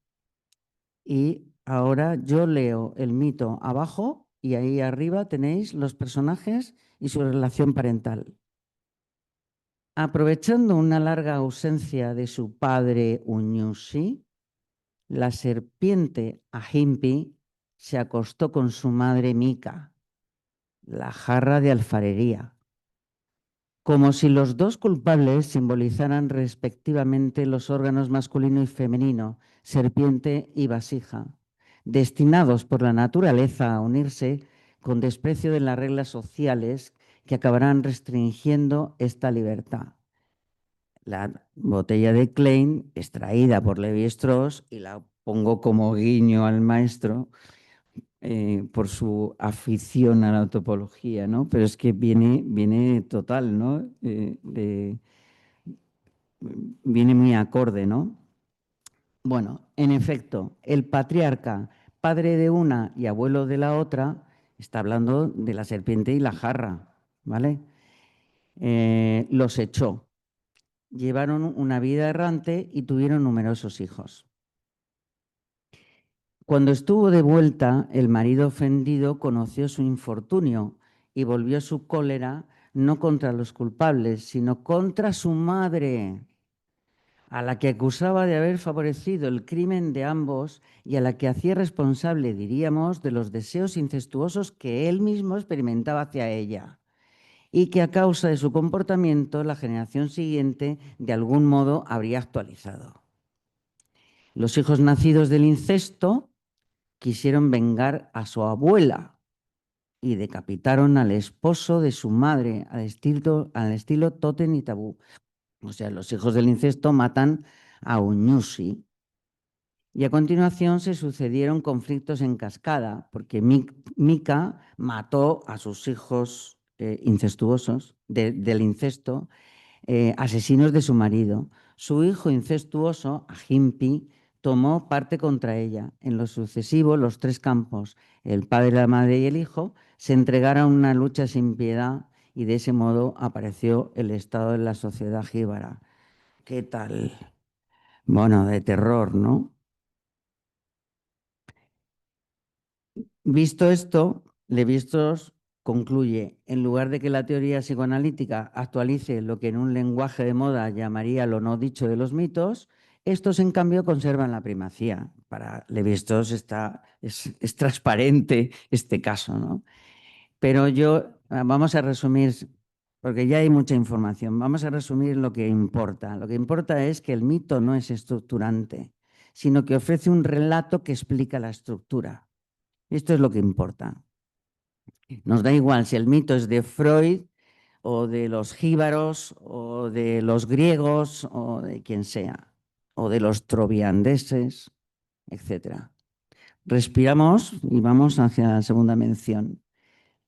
S2: Y ahora yo leo el mito abajo y ahí arriba tenéis los personajes y su relación parental. Aprovechando una larga ausencia de su padre Unyushi, la serpiente Ahimpi se acostó con su madre Mica, la jarra de alfarería, como si los dos culpables simbolizaran respectivamente los órganos masculino y femenino, serpiente y vasija, destinados por la naturaleza a unirse con desprecio de las reglas sociales que acabarán restringiendo esta libertad. La botella de Klein, extraída por Levi-Strauss, y la pongo como guiño al maestro, por su afición a la topología, ¿no? Pero es que viene total, ¿no? Viene muy acorde, ¿no? Bueno, en efecto, el patriarca, padre de una y abuelo de la otra, está hablando de la serpiente y la jarra, ¿vale? Los echó. Llevaron una vida errante y tuvieron numerosos hijos. Cuando estuvo de vuelta, el marido ofendido conoció su infortunio y volvió su cólera no contra los culpables, sino contra su madre. a la que acusaba de haber favorecido el crimen de ambos y a la que hacía responsable, diríamos, de los deseos incestuosos que él mismo experimentaba hacia ella, y que a causa de su comportamiento la generación siguiente de algún modo habría actualizado. Los hijos nacidos del incesto quisieron vengar a su abuela y decapitaron al esposo de su madre al estilo Totem y Tabú. O sea, los hijos del incesto matan a Uñusi. Y a continuación se sucedieron conflictos en cascada, porque Mica mató a sus hijos incestuosos del incesto, asesinos de su marido. Su hijo incestuoso, Ahimpi, tomó parte contra ella. En lo sucesivo, los tres campos, el padre, la madre y el hijo, se entregaron a una lucha sin piedad y de ese modo apareció el estado de la sociedad jíbara. ¿Qué tal? Bueno, de terror, ¿no? Visto esto, Levi-Strauss concluye, en lugar de que la teoría psicoanalítica actualice lo que en un lenguaje de moda llamaría lo no dicho de los mitos, estos en cambio conservan la primacía. Para Levi-Strauss es transparente este caso, ¿no? Pero vamos a resumir, porque ya hay mucha información, vamos a resumir lo que importa. Lo que importa es que el mito no es estructurante, sino que ofrece un relato que explica la estructura. Esto es lo que importa. Nos da igual si el mito es de Freud o de los jíbaros o de los griegos o de quien sea, o de los troviandeses, etc. Respiramos y vamos hacia la segunda mención.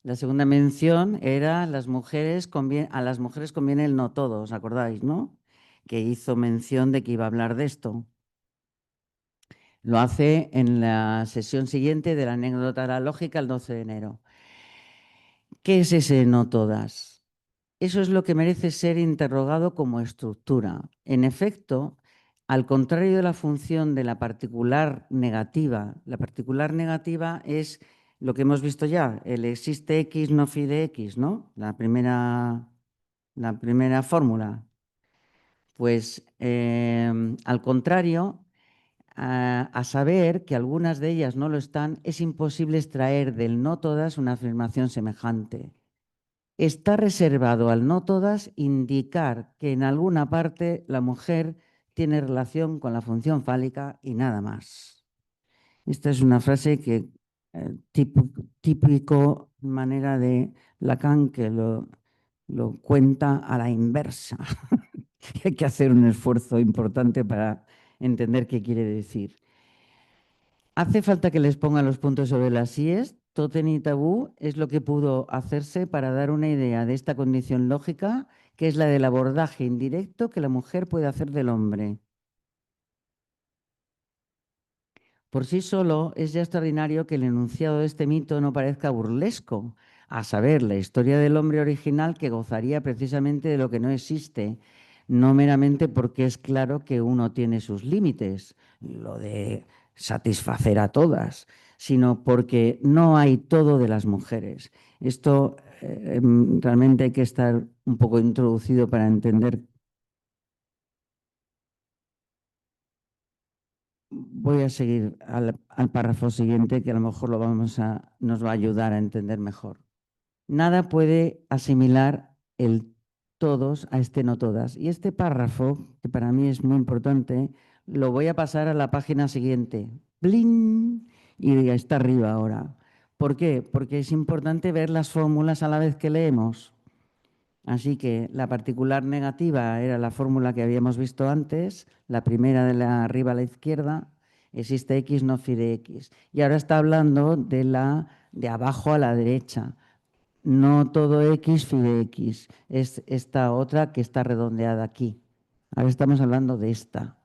S2: La segunda mención era a las mujeres conviene el no todo, ¿os acordáis, no? Que hizo mención de que iba a hablar de esto. Lo hace en la sesión siguiente de la anécdota lógica el 12 de enero. ¿Qué es ese no todas? Eso es lo que merece ser interrogado como estructura. En efecto, al contrario de la función de la particular negativa es lo que hemos visto ya, el existe X no fide X, ¿no? La primera fórmula. Pues al contrario, a saber que algunas de ellas no lo están, es imposible extraer del no todas una afirmación semejante. Está reservado al no todas indicar que en alguna parte la mujer tiene relación con la función fálica y nada más. Esta es una frase que típico manera de Lacan que lo cuenta a la inversa. Hay que hacer un esfuerzo importante para entender qué quiere decir. Hace falta que les ponga los puntos sobre las íes. Totem y Tabú es lo que pudo hacerse para dar una idea de esta condición lógica, que es la del abordaje indirecto que la mujer puede hacer del hombre. Por sí solo es ya extraordinario que el enunciado de este mito no parezca burlesco, a saber, la historia del hombre original que gozaría precisamente de lo que no existe, no meramente porque es claro que uno tiene sus límites, lo de satisfacer a todas, sino porque no hay todo de las mujeres. Esto realmente hay que estar un poco introducido para entender. Voy a seguir al párrafo siguiente, que a lo mejor nos va a ayudar a entender mejor. Nada puede asimilar el todos a este no todas. Y este párrafo, que para mí es muy importante, lo voy a pasar a la página siguiente. ¡Bling! Y está arriba ahora. ¿Por qué? Porque es importante ver las fórmulas a la vez que leemos. Así que la particular negativa era la fórmula que habíamos visto antes, la primera de la arriba a la izquierda, existe X no fide X. Y ahora está hablando de la de abajo a la derecha. No todo X fide X, es esta otra que está redondeada aquí. Ahora estamos hablando de esta.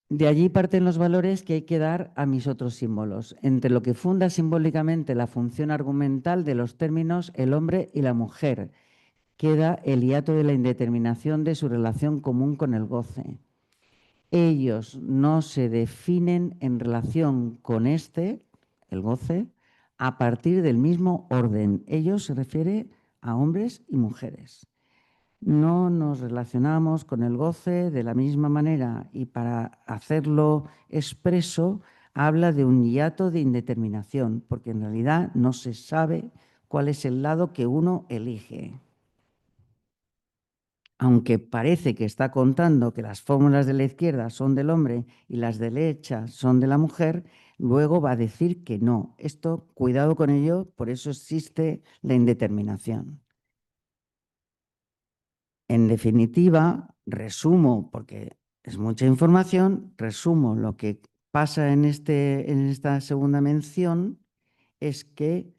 S2: De allí parten los valores que hay que dar a mis otros símbolos, entre lo que funda simbólicamente la función argumental de los términos el hombre y la mujer. Queda el hiato de la indeterminación de su relación común con el goce. Ellos no se definen en relación con este, el goce, a partir del mismo orden. Ellos se refiere a hombres y mujeres. no nos relacionamos con el goce de la misma manera y para hacerlo expreso habla de un hiato de indeterminación, porque en realidad no se sabe cuál es el lado que uno elige. Aunque parece que está contando que las fórmulas de la izquierda son del hombre y las de la derecha son de la mujer, luego va a decir que no. Esto, cuidado con ello, por eso existe la indeterminación. En definitiva, resumo, porque es mucha información, resumo lo que pasa en esta segunda mención, es que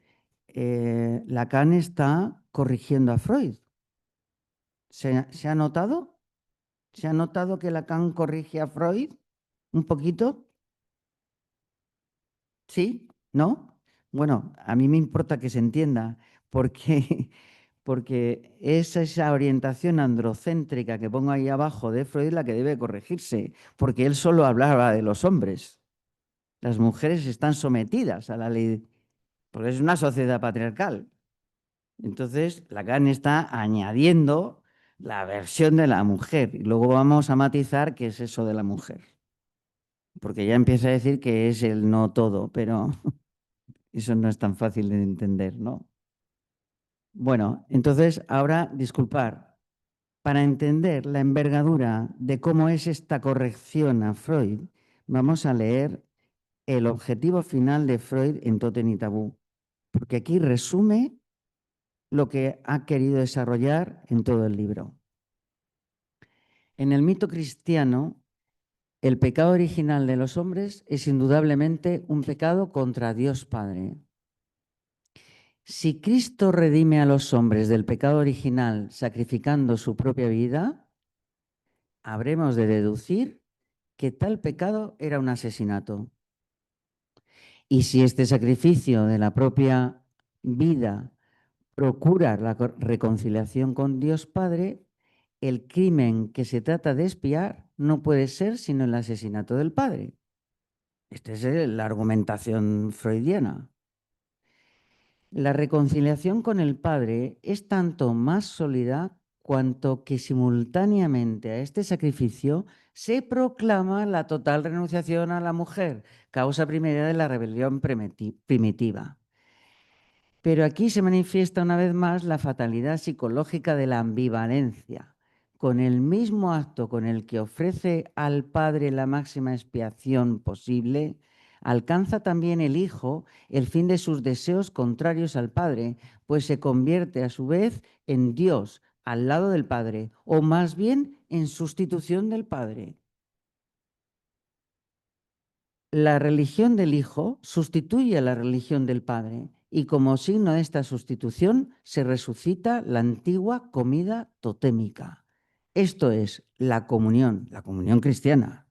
S2: Lacan está corrigiendo a Freud. ¿Se ha notado? ¿Se ha notado que Lacan corrige a Freud un poquito? ¿Sí? ¿No? Bueno, a mí me importa que se entienda, porque, porque es esa orientación androcéntrica que pongo ahí abajo de Freud la que debe corregirse, porque él solo hablaba de los hombres. Las mujeres están sometidas a la ley, porque es una sociedad patriarcal. Entonces, Lacan está añadiendo la versión de la mujer. Y luego vamos a matizar qué es eso de la mujer. Porque ya empieza a decir que es el no todo, pero eso no es tan fácil de entender, ¿no? Bueno, entonces ahora, disculpar, para entender la envergadura de cómo es esta corrección a Freud, vamos a leer el objetivo final de Freud en Totem y Tabú, porque aquí resume lo que ha querido desarrollar en todo el libro. En el mito cristiano, el pecado original de los hombres es indudablemente un pecado contra Dios Padre. Si Cristo redime a los hombres del pecado original sacrificando su propia vida, habremos de deducir que tal pecado era un asesinato. Y si este sacrificio de la propia vida procura la reconciliación con Dios Padre, el crimen que se trata de expiar no puede ser sino el asesinato del Padre. Esta es la argumentación freudiana. La reconciliación con el Padre es tanto más sólida cuanto que simultáneamente a este sacrificio se proclama la total renunciación a la mujer, causa primera de la rebelión primitiva. Pero aquí se manifiesta una vez más la fatalidad psicológica de la ambivalencia. Con el mismo acto con el que ofrece al Padre la máxima expiación posible, alcanza también el Hijo el fin de sus deseos contrarios al Padre, pues se convierte a su vez en Dios al lado del Padre, o más bien en sustitución del Padre. La religión del Hijo sustituye a la religión del Padre y como signo de esta sustitución se resucita la antigua comida totémica. Esto es la comunión cristiana,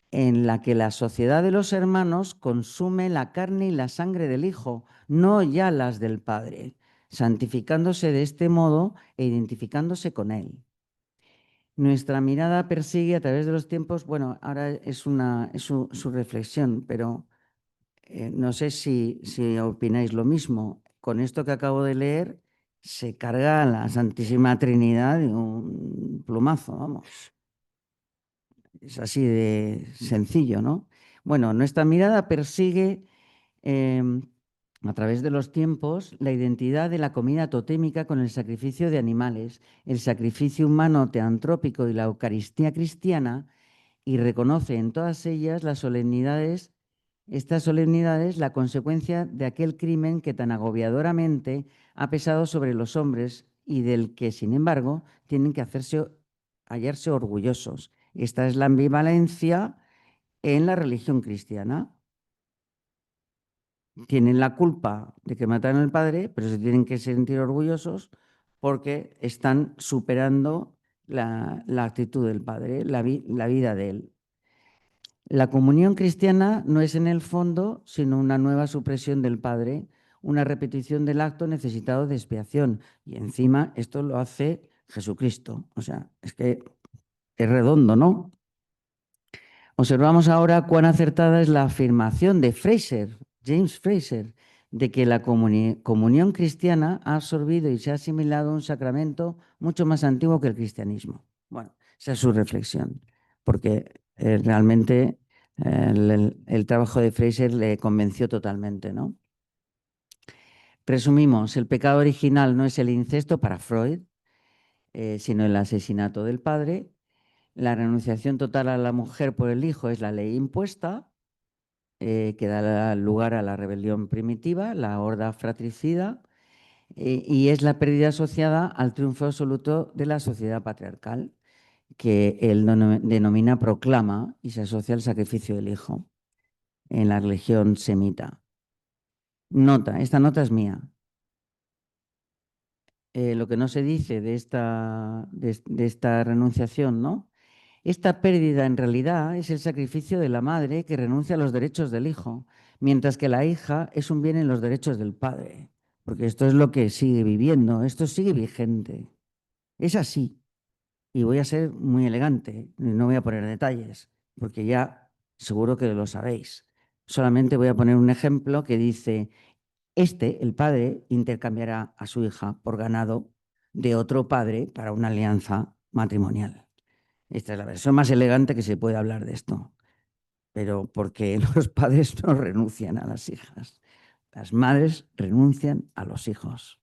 S2: en la que la sociedad de los hermanos consume la carne y la sangre del Hijo, no ya las del Padre, santificándose de este modo e identificándose con Él. Nuestra mirada persigue a través de los tiempos, bueno, ahora es su reflexión, pero no sé si opináis lo mismo. Con esto que acabo de leer, se carga la Santísima Trinidad de un plumazo, vamos. Es así de sencillo, ¿no? Bueno, nuestra mirada persigue a través de los tiempos la identidad de la comida totémica con el sacrificio de animales, el sacrificio humano teantrópico y la Eucaristía cristiana, y reconoce en todas ellas las solemnidades, estas solemnidades, la consecuencia de aquel crimen que tan agobiadoramente ha pesado sobre los hombres y del que, sin embargo, tienen que hallarse orgullosos. Esta es la ambivalencia en la religión cristiana. Tienen la culpa de que mataron al padre, pero se tienen que sentir orgullosos porque están superando la actitud del padre, la vida de él. La comunión cristiana no es en el fondo sino una nueva supresión del Padre, una repetición del acto necesitado de expiación. Y encima esto lo hace Jesucristo. O sea, es que es redondo, ¿no? Observamos ahora cuán acertada es la afirmación de Fraser, James Fraser, de que la comunión cristiana ha absorbido y se ha asimilado un sacramento mucho más antiguo que el cristianismo. Bueno, esa es su reflexión, porque realmente el trabajo de Fraser le convenció totalmente, ¿no? Resumimos, el pecado original no es el incesto para Freud, sino el asesinato del padre. La renunciación total a la mujer por el hijo es la ley impuesta, que da lugar a la rebelión primitiva, la horda fratricida, y es la pérdida asociada al triunfo absoluto de la sociedad patriarcal, que él denomina proclama y se asocia al sacrificio del hijo en la religión semita. Nota, esta nota es mía. Lo que no se dice de esta renunciación, ¿no? Esta pérdida en realidad es el sacrificio de la madre que renuncia a los derechos del hijo, mientras que la hija es un bien en los derechos del padre, porque esto es lo que sigue viviendo, esto sigue vigente. Es así, y voy a ser muy elegante, no voy a poner detalles, porque ya seguro que lo sabéis. Solamente voy a poner un ejemplo que dice, el padre, intercambiará a su hija por ganado de otro padre para una alianza matrimonial. Esta es la versión más elegante que se puede hablar de esto, pero porque los padres no renuncian a las hijas, las madres renuncian a los hijos.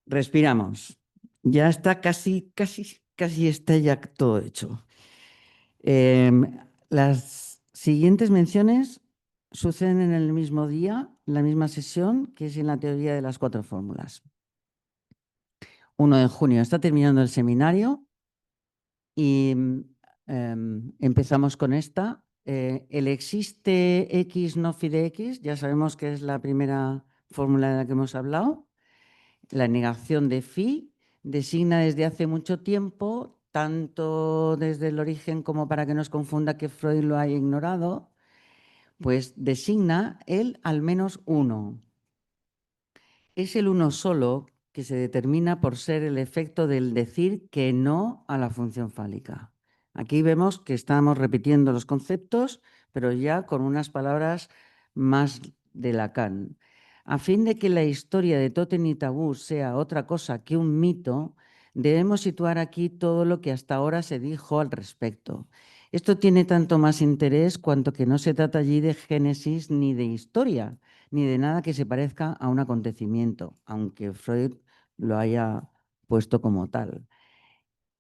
S2: Respiramos. Ya está casi está ya todo hecho. Las siguientes menciones suceden en el mismo día, en la misma sesión, que es en la teoría de las 4 fórmulas. 1 de junio está terminando el seminario y empezamos con esta. El existe X no fide X, ya sabemos que es la primera fórmula de la que hemos hablado. La negación de phi designa desde hace mucho tiempo, tanto desde el origen como para que nos confunda que Freud lo haya ignorado, pues designa el al menos uno. Es el uno solo que se determina por ser el efecto del decir que no a la función fálica. Aquí vemos que estamos repitiendo los conceptos, pero ya con unas palabras más de Lacan. A fin de que la historia de Totem y Tabú sea otra cosa que un mito, debemos situar aquí todo lo que hasta ahora se dijo al respecto. Esto tiene tanto más interés cuanto que no se trata allí de génesis ni de historia, ni de nada que se parezca a un acontecimiento, aunque Freud lo haya puesto como tal.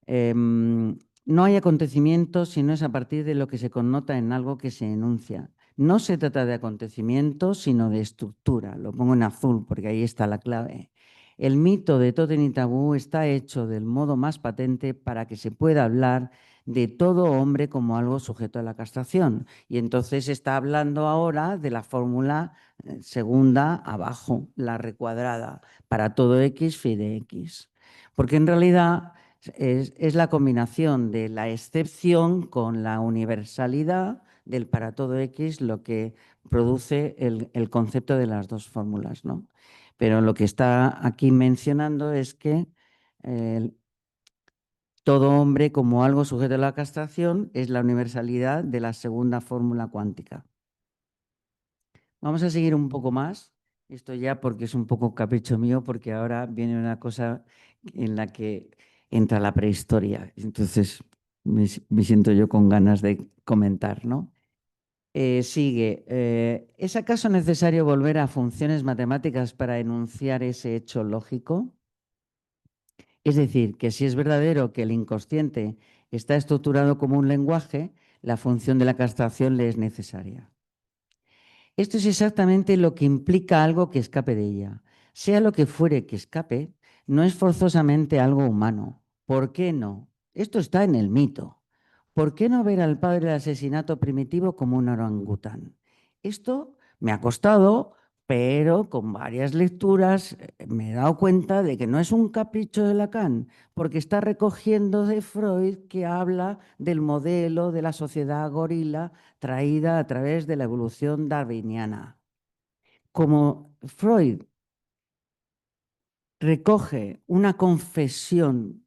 S2: No hay acontecimiento si no es a partir de lo que se connota en algo que se enuncia. No se trata de acontecimiento, sino de estructura. Lo pongo en azul porque ahí está la clave. El mito de Totem y Tabú está hecho del modo más patente para que se pueda hablar de todo hombre como algo sujeto a la castración. Y entonces está hablando ahora de la fórmula segunda abajo, la recuadrada, para todo X phi de X. Porque en realidad es la combinación de la excepción con la universalidad del para todo X lo que produce el concepto de las dos fórmulas, ¿no? Pero lo que está aquí mencionando es que todo hombre como algo sujeto a la castración es la universalidad de la segunda fórmula cuántica. Vamos a seguir un poco más. Esto ya porque es un poco capricho mío, porque ahora viene una cosa en la que entra la prehistoria. Entonces me siento yo con ganas de comentar, ¿no? Sigue. ¿Es acaso necesario volver a funciones matemáticas para enunciar ese hecho lógico? Es decir, que si es verdadero que el inconsciente está estructurado como un lenguaje, la función de la castración le es necesaria. Esto es exactamente lo que implica algo que escape de ella. Sea lo que fuere que escape, no es forzosamente algo humano. ¿Por qué no? Esto está en el mito. ¿Por qué no ver al padre del asesinato primitivo como un orangután? Esto me ha costado, pero con varias lecturas me he dado cuenta de que no es un capricho de Lacan, porque está recogiendo de Freud, que habla del modelo de la sociedad gorila traída a través de la evolución darwiniana. Como Freud recoge una confesión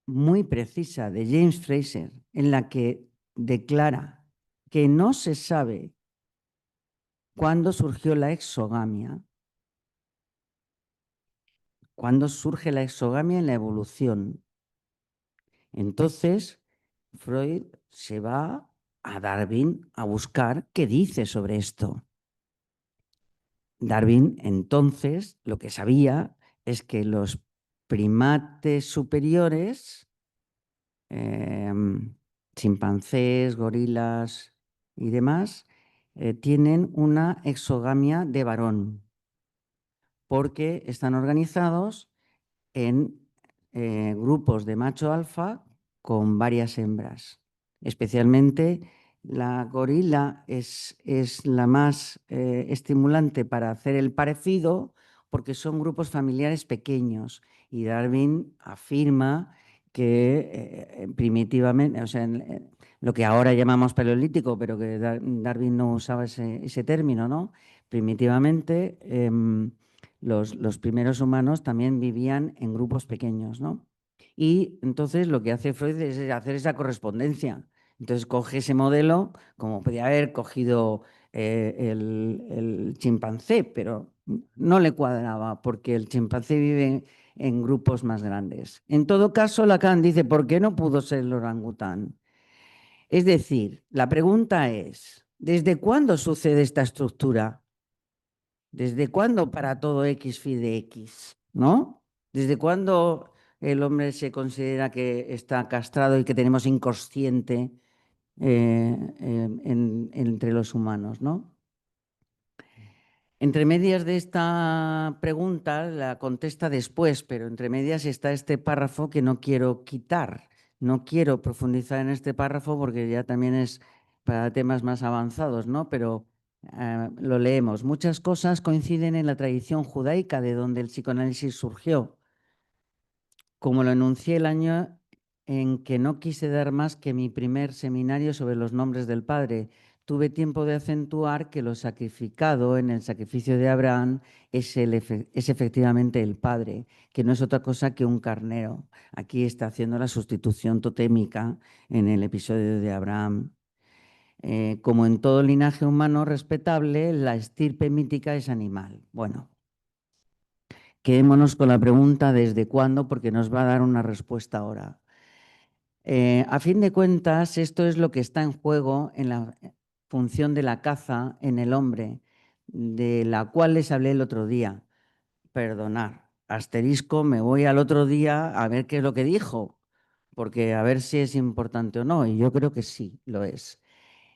S2: muy precisa de James Fraser en la que declara que no se sabe ¿Cuándo surgió la exogamia? ¿Cuándo surge la exogamia en la evolución? Entonces, Freud se va a Darwin a buscar qué dice sobre esto. Darwin entonces lo que sabía es que los primates superiores, chimpancés, gorilas y demás, tienen una exogamia de varón, porque están organizados en grupos de macho alfa con varias hembras. Especialmente la gorila es la más estimulante para hacer el parecido porque son grupos familiares pequeños y Darwin afirma que primitivamente, o sea, lo que ahora llamamos paleolítico, pero que Darwin no usaba ese término, ¿no? Primitivamente los primeros humanos también vivían en grupos pequeños, ¿no? Y entonces lo que hace Freud es hacer esa correspondencia. Entonces coge ese modelo, como podía haber cogido el chimpancé, pero no le cuadraba porque el chimpancé vive en grupos más grandes. En todo caso, Lacan dice, ¿por qué no pudo ser el orangután? Es decir, la pregunta es, ¿desde cuándo sucede esta estructura? ¿Desde cuándo para todo X phi de X? ¿No? ¿Desde cuándo el hombre se considera que está castrado y que tenemos inconsciente entre los humanos? ¿No? Entre medias de esta pregunta la contesta después, pero entre medias está este párrafo que no quiero quitar. No quiero profundizar en este párrafo porque ya también es para temas más avanzados, ¿no? Pero lo leemos. Muchas cosas coinciden en la tradición judaica de donde el psicoanálisis surgió. Como lo enuncié el año en que no quise dar más que mi primer seminario sobre los nombres del Padre, tuve tiempo de acentuar que lo sacrificado en el sacrificio de Abraham es efectivamente el Padre, que no es otra cosa que un carnero. Aquí está haciendo la sustitución totémica en el episodio de Abraham. Como en todo linaje humano respetable, la estirpe mítica es animal. Bueno, quedémonos con la pregunta ¿desde cuándo? Porque nos va a dar una respuesta ahora. A fin de cuentas, esto es lo que está en juego en la función de la caza en el hombre, de la cual les hablé el otro día. Perdonar, asterisco, me voy al otro día a ver qué es lo que dijo, porque a ver si es importante o no, y yo creo que sí, lo es.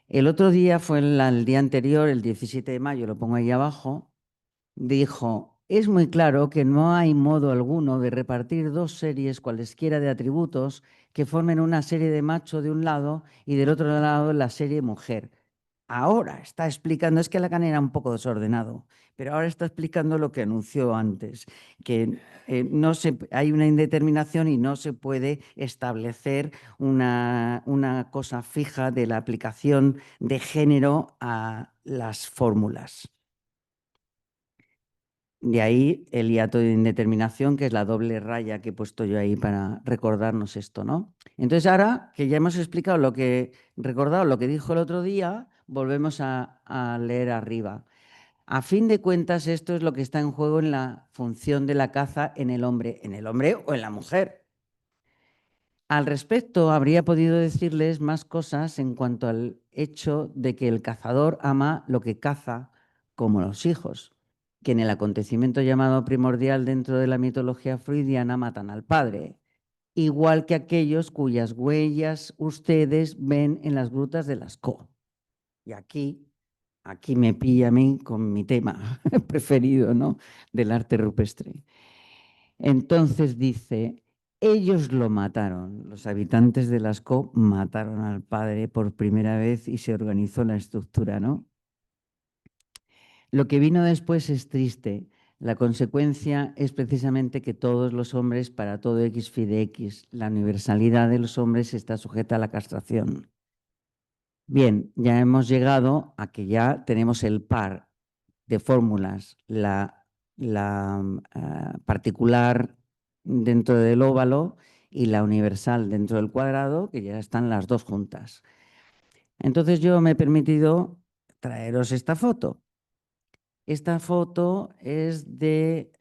S2: El otro día fue el día anterior, el 17 de mayo, lo pongo ahí abajo, dijo, es muy claro que no hay modo alguno de repartir dos series cualesquiera de atributos que formen una serie de macho de un lado y del otro lado la serie mujer. Ahora está explicando, es que Lacan era un poco desordenado, pero ahora está explicando lo que anunció antes, que no hay una indeterminación y no se puede establecer una cosa fija de la aplicación de género a las fórmulas. De ahí el hiato de indeterminación, que es la doble raya que he puesto yo ahí para recordarnos esto, ¿no? Entonces ahora que ya hemos explicado recordado lo que dijo el otro día, volvemos a leer arriba. A fin de cuentas, esto es lo que está en juego en la función de la caza en el hombre o en la mujer. Al respecto, habría podido decirles más cosas en cuanto al hecho de que el cazador ama lo que caza como los hijos, que en el acontecimiento llamado primordial dentro de la mitología freudiana matan al padre, igual que aquellos cuyas huellas ustedes ven en las grutas de Lascaux. Y aquí me pilla a mí con mi tema preferido, ¿no? Del arte rupestre. Entonces dice, ellos lo mataron, los habitantes de Lascaux mataron al padre por primera vez y se organizó la estructura, ¿no? Lo que vino después es triste. La consecuencia es precisamente que todos los hombres, para todo X phi de X, la universalidad de los hombres está sujeta a la castración. Bien, ya hemos llegado a que ya tenemos el par de fórmulas, la particular dentro del óvalo y la universal dentro del cuadrado, que ya están las dos juntas. Entonces yo me he permitido traeros esta foto. Esta foto es de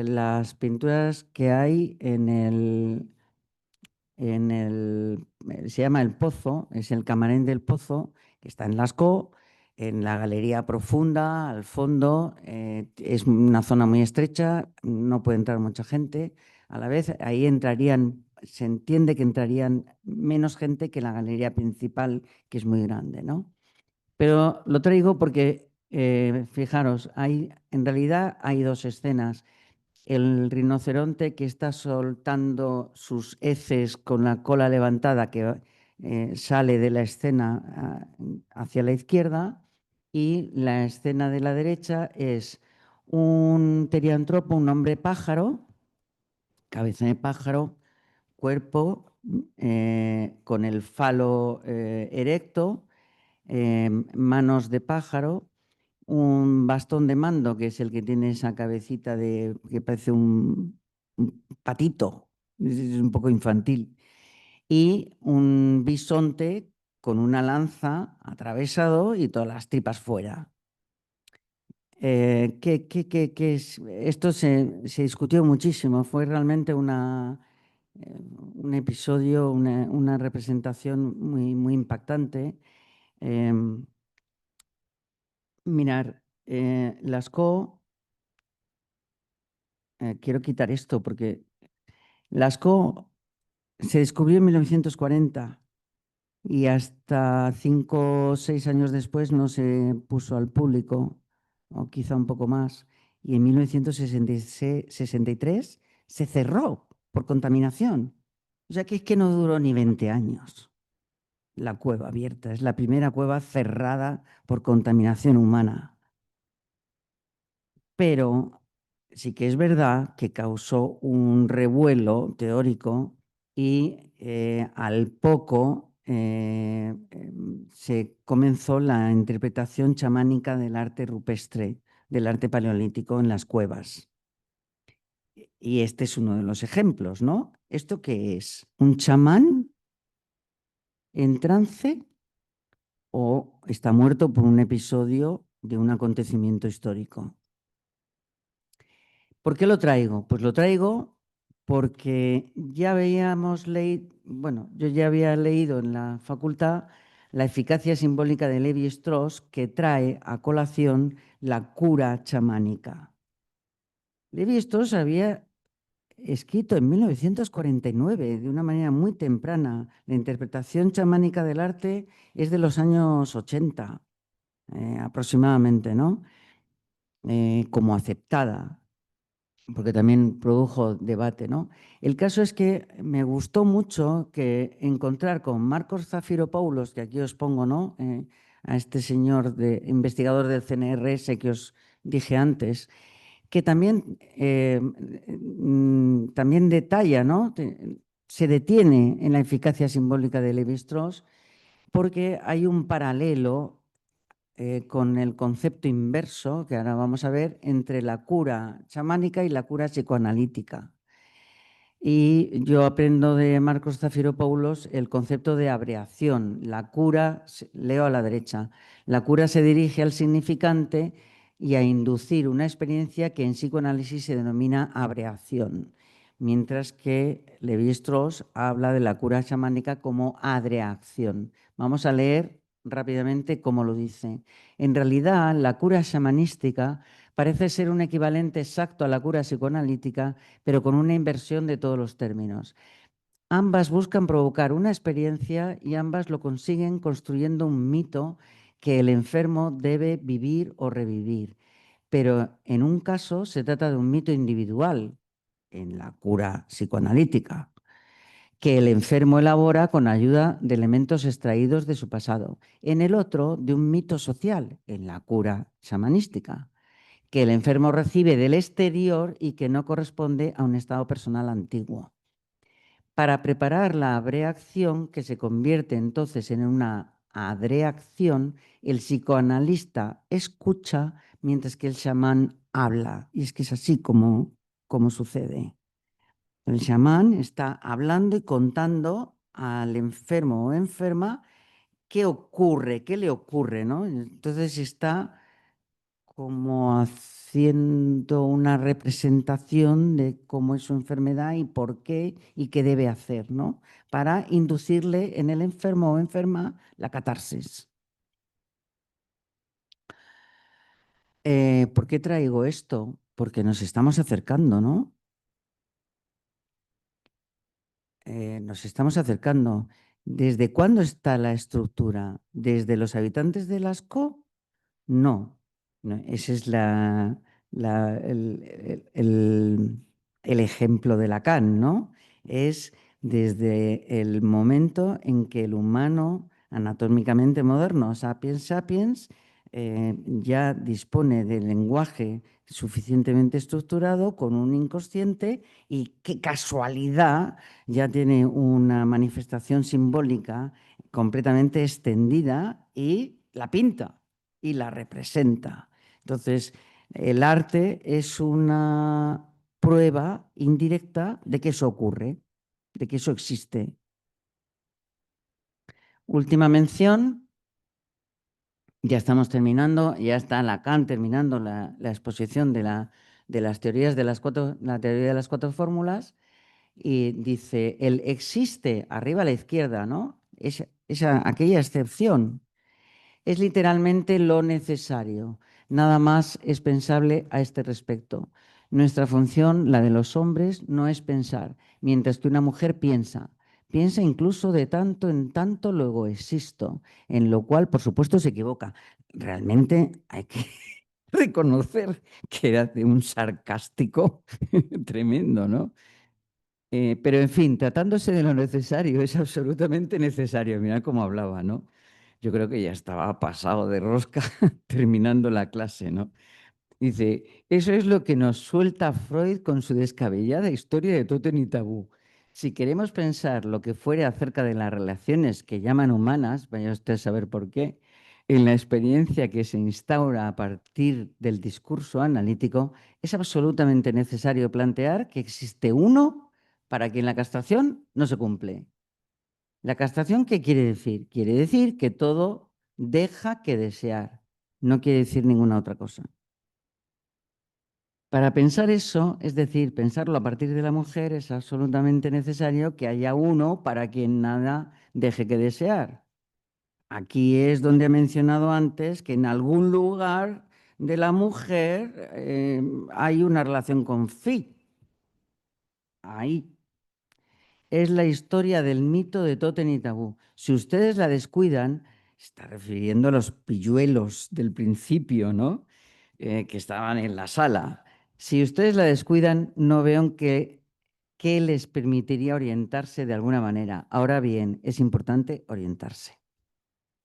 S2: las pinturas que hay se llama El Pozo, es el Camarín del Pozo, que está en Lascaux, en la galería profunda, al fondo. Es una zona muy estrecha, no puede entrar mucha gente. A la vez, ahí se entiende que entrarían menos gente que la galería principal, que es muy grande, ¿no? Pero lo traigo porque, fijaros, en realidad hay dos escenas. El rinoceronte que está soltando sus heces con la cola levantada, que sale de la escena hacia la izquierda, y la escena de la derecha es un teriantropo, un hombre pájaro, cabeza de pájaro, cuerpo con el falo erecto, manos de pájaro, un bastón de mando, que es el que tiene esa cabecita que parece un patito, es un poco infantil, y un bisonte con una lanza atravesado y todas las tripas fuera. Esto se discutió muchísimo, fue realmente un episodio, una representación muy, muy impactante. Mirar, Lascaux, quiero quitar esto porque Lascaux se descubrió en 1940 y hasta 5 o 6 años después no se puso al público, o quizá un poco más, y en 1963 se cerró por contaminación. O sea que es que no duró ni 20 años la cueva abierta. Es la primera cueva cerrada por contaminación humana. Pero sí que es verdad que causó un revuelo teórico y al poco se comenzó la interpretación chamánica del arte rupestre, del arte paleolítico en las cuevas. Y este es uno de los ejemplos, ¿no? ¿Esto qué es? ¿Un chamán en trance o está muerto por un episodio de un acontecimiento histórico? ¿Por qué lo traigo? Pues lo traigo porque ya habíamos leído, bueno, yo ya había leído en la facultad la eficacia simbólica de Levi-Strauss, que trae a colación la cura chamánica. Levi-Strauss había escrito en 1949, de una manera muy temprana, la interpretación chamánica del arte es de los años 80, aproximadamente, ¿no? Como aceptada, porque también produjo debate, ¿no? El caso es que me gustó mucho que encontrar con Marcos Zafiropoulos, que aquí os pongo, ¿no? A este señor investigador del CNRS que os dije antes, que también, también detalla, ¿no? Se detiene en la eficacia simbólica de Levi-Strauss porque hay un paralelo con el concepto inverso, que ahora vamos a ver, entre la cura chamánica y la cura psicoanalítica. Y yo aprendo de Marcos Zafiropoulos el concepto de abreación. La cura, leo a la derecha, la cura se dirige al significante y a inducir una experiencia que en psicoanálisis se denomina abreación, mientras que Levi-Strauss habla de la cura chamánica como adreacción. Vamos a leer rápidamente cómo lo dice. En realidad, la cura xamanística parece ser un equivalente exacto a la cura psicoanalítica, pero con una inversión de todos los términos. Ambas buscan provocar una experiencia y ambas lo consiguen construyendo un mito que el enfermo debe vivir o revivir. Pero en un caso se trata de un mito individual, en la cura psicoanalítica, que el enfermo elabora con ayuda de elementos extraídos de su pasado. En el otro, de un mito social, en la cura xamanística, que el enfermo recibe del exterior y que no corresponde a un estado personal antiguo. Para preparar la abreacción, que se convierte entonces en una adreacción, el psicoanalista escucha mientras que el chamán habla. Y es que es así como sucede. El chamán está hablando y contando al enfermo o enferma qué ocurre, qué le ocurre, ¿no? Entonces está como haciendo una representación de cómo es su enfermedad y por qué y qué debe hacer, ¿no? Para inducirle en el enfermo o enferma la catarsis. ¿Por qué traigo esto? Porque nos estamos acercando, ¿no? Nos estamos acercando. ¿Desde cuándo está la estructura? ¿Desde los habitantes de Lascaux? No, no, ese es el ejemplo de Lacan, ¿no? Es desde el momento en que el humano anatómicamente moderno, sapiens sapiens, ya dispone de lenguaje suficientemente estructurado con un inconsciente y qué casualidad ya tiene una manifestación simbólica completamente extendida y la pinta y la representa. Entonces, el arte es una prueba indirecta de que eso ocurre, de que eso existe. Última mención, ya estamos terminando, ya está Lacan terminando la exposición de las teorías de la teoría de las cuatro fórmulas, y dice, el existe, arriba a la izquierda, ¿no? Aquella excepción es literalmente lo necesario. Nada más es pensable a este respecto. Nuestra función, la de los hombres, no es pensar, mientras que una mujer piensa. Piensa incluso de tanto en tanto luego existo, en lo cual, por supuesto, se equivoca. Realmente hay que reconocer que era de un sarcástico tremendo, ¿no? Pero en fin, tratándose de lo necesario, es absolutamente necesario. Mirad cómo hablaba, ¿no? Yo creo que ya estaba pasado de rosca terminando la clase, ¿no? Dice, eso es lo que nos suelta Freud con su descabellada historia de Totem y Tabú. Si queremos pensar lo que fuere acerca de las relaciones que llaman humanas, vaya usted a saber por qué, en la experiencia que se instaura a partir del discurso analítico, es absolutamente necesario plantear que existe uno para quien la castración no se cumple. ¿La castración qué quiere decir? Quiere decir que todo deja que desear. No quiere decir ninguna otra cosa. Para pensar eso, es decir, pensarlo a partir de la mujer, es absolutamente necesario que haya uno para quien nada deje que desear. Aquí es donde he mencionado antes que en algún lugar de la mujer hay una relación con Fi. Ahí es la historia del mito de Totem y Tabú. Si ustedes la descuidan, está refiriendo a los pilluelos del principio, ¿no? Que estaban en la sala. Si ustedes la descuidan, no veo que les permitiría orientarse de alguna manera. Ahora bien, es importante orientarse.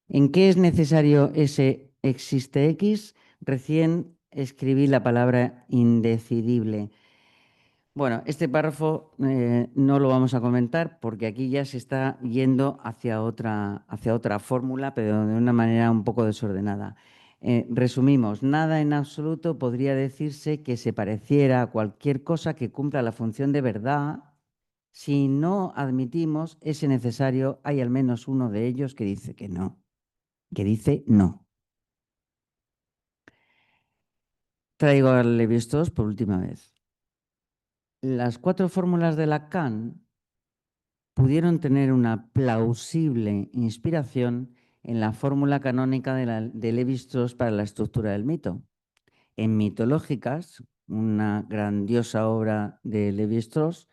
S2: ¿En qué es necesario ese existe X? Recién escribí la palabra indecidible. Bueno, este párrafo no lo vamos a comentar porque aquí ya se está yendo hacia otra fórmula, pero de una manera un poco desordenada. Resumimos, nada en absoluto podría decirse que se pareciera a cualquier cosa que cumpla la función de verdad. Si no admitimos ese necesario, hay al menos uno de ellos que dice que no, que dice no. Traigo a Levi-Strauss por última vez. Las cuatro fórmulas de Lacan pudieron tener una plausible inspiración en la fórmula canónica de Levi-Strauss para la estructura del mito. En Mitológicas, una grandiosa obra de Levi-Strauss,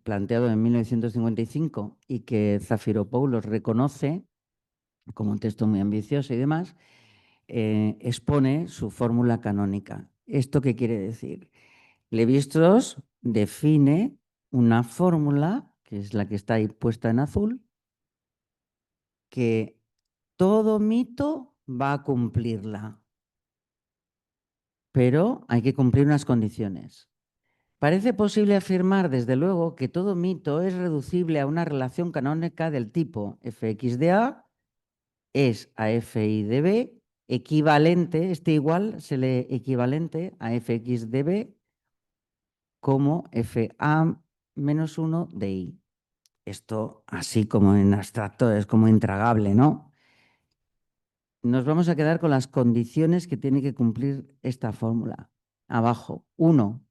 S2: planteado en 1955 y que Zafiropoulos reconoce como un texto muy ambicioso y demás, expone su fórmula canónica. ¿Esto qué quiere decir? Levi-Strauss define una fórmula, que es la que está ahí puesta en azul, que todo mito va a cumplirla, pero hay que cumplir unas condiciones. Parece posible afirmar, desde luego, que todo mito es reducible a una relación canónica del tipo fx de A es a fi de B, equivalente, este igual se lee equivalente a fx de B como fa menos 1 de I. Esto, así como en abstracto, es como intragable, ¿no? nos vamos a quedar con las condiciones que tiene que cumplir esta fórmula. Abajo, uno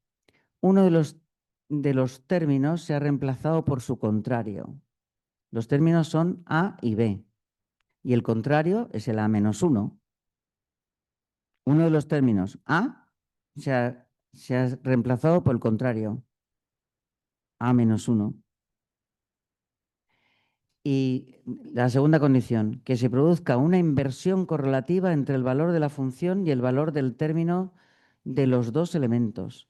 S2: de los términos se ha reemplazado por su contrario. Los términos son A y B, y el contrario es el A-1. Uno de los términos A se ha reemplazado por el contrario, A-1. Y la segunda condición, que se produzca una inversión correlativa entre el valor de la función y el valor del término de los dos elementos,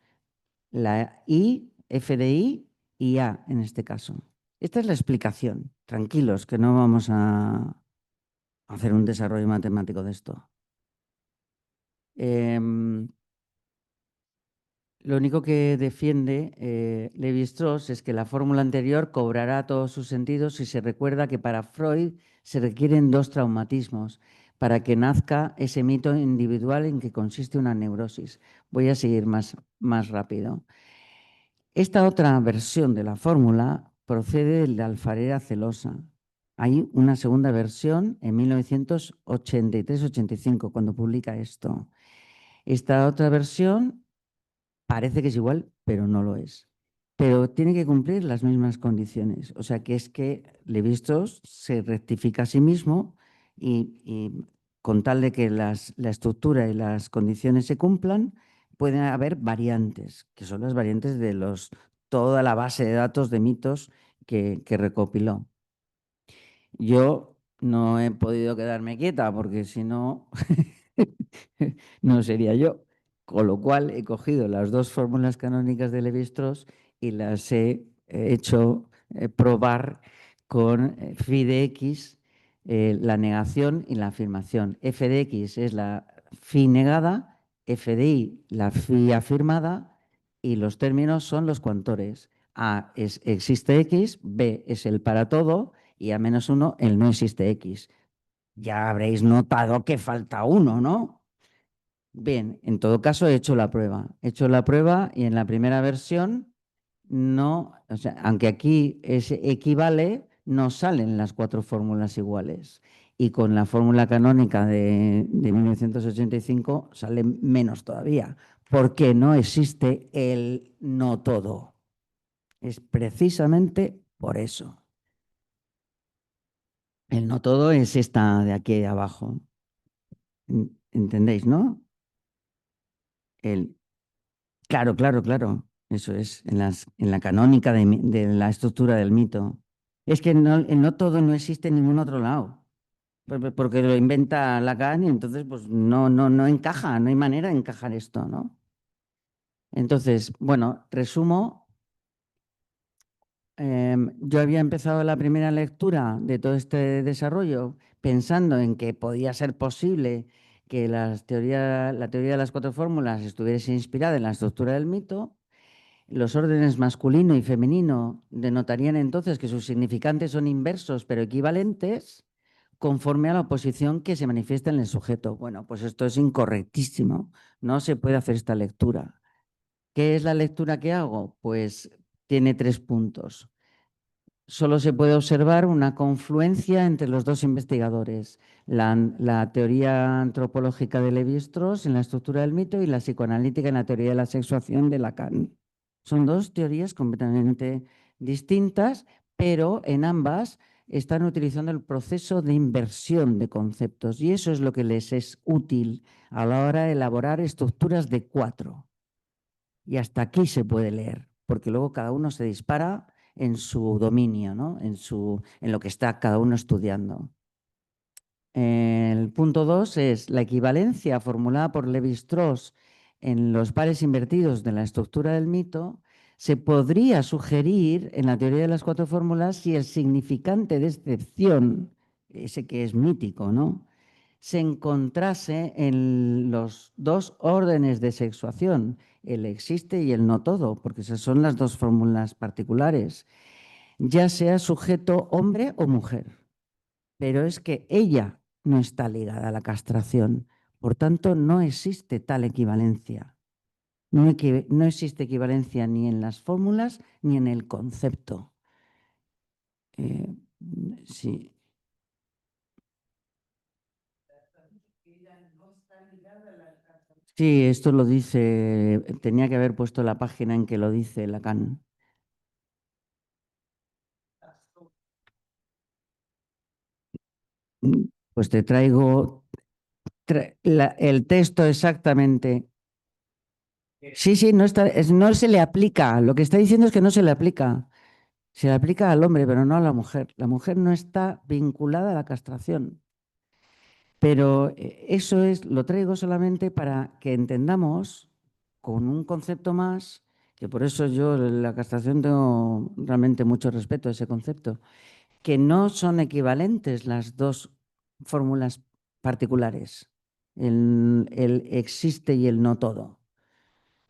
S2: la I, F de I y A en este caso. Esta es la explicación. Tranquilos, que no vamos a hacer un desarrollo matemático de esto. Lo único que defiende Lévi-Strauss es que la fórmula anterior cobrará todos sus sentidos si se recuerda que para Freud se requieren dos traumatismos para que nazca ese mito individual en que consiste una neurosis. Voy a seguir más rápido. Esta otra versión de la fórmula procede de la alfarera celosa. Hay una segunda versión en 1983-85, cuando publica esto. Esta otra versión parece que es igual, pero no lo es. Pero tiene que cumplir las mismas condiciones. O sea, que es que Lévi-Strauss se rectifica a sí mismo y con tal de que la estructura y las condiciones se cumplan, pueden haber variantes, que son las variantes de toda la base de datos de mitos que recopiló. Yo no he podido quedarme quieta porque si no, no sería yo. Con lo cual he cogido las dos fórmulas canónicas de Lévi-Strauss y las he hecho probar con phi de x, la negación y la afirmación. F de x es la phi negada, f de y la phi afirmada, y los términos son los coantores. A es existe x, B es el para todo y A-1 el no existe x. Ya habréis notado que falta uno, ¿no? Bien, en todo caso he hecho la prueba. He hecho la prueba y en la primera versión no, o sea, aunque aquí equivale, no salen las cuatro fórmulas iguales. Y con la fórmula canónica de 1985 sale menos todavía, porque no existe el no todo. Es precisamente por eso. El no todo es esta de aquí abajo. ¿Entendéis, no? El, claro, claro, claro. Eso es, en la canónica de la estructura del mito. Es que el no todo no existe en ningún otro lado. Porque lo inventa Lacan y entonces pues no encaja, no hay manera de encajar esto, ¿no? Entonces, bueno, resumo. Yo había empezado la primera lectura de todo este desarrollo pensando en que podía ser posible que la teoría de las cuatro fórmulas estuviese inspirada en la estructura del mito. Los órdenes masculino y femenino denotarían entonces que sus significantes son inversos pero equivalentes conforme a la oposición que se manifiesta en el sujeto. Bueno, pues esto es incorrectísimo. No se puede hacer esta lectura. ¿Qué es la lectura que hago? Pues tiene 3 puntos. Solo se puede observar una confluencia entre los dos investigadores, la teoría antropológica de Lévi-Strauss en la estructura del mito y la psicoanalítica en la teoría de la sexuación de Lacan. Son dos teorías completamente distintas, pero en ambas están utilizando el proceso de inversión de conceptos y eso es lo que les es útil a la hora de elaborar estructuras de 4. Y hasta aquí se puede leer, porque luego cada uno se dispara en su dominio, ¿no? en lo que está cada uno estudiando. El punto 2 es la equivalencia formulada por Lévi-Strauss en los pares invertidos de la estructura del mito. Se podría sugerir en la teoría de las 4 fórmulas si el significante de excepción, ese que es mítico, ¿no?, se encontrase en los dos órdenes de sexuación, el existe y el no todo, porque esas son las dos fórmulas particulares, ya sea sujeto hombre o mujer. Pero es que ella no está ligada a la castración, por tanto no existe tal equivalencia. No existe equivalencia ni en las fórmulas ni en el concepto. Sí. Sí, esto lo dice, tenía que haber puesto la página en que lo dice Lacan. Pues te traigo el texto exactamente. Sí, sí, no, no se le aplica. Lo que está diciendo es que no se le aplica. Se le aplica al hombre, pero no a la mujer. La mujer no está vinculada a la castración. Pero eso lo traigo solamente para que entendamos con un concepto más, que por eso yo la castración tengo realmente mucho respeto a ese concepto, que no son equivalentes las dos fórmulas particulares, el existe y el no todo.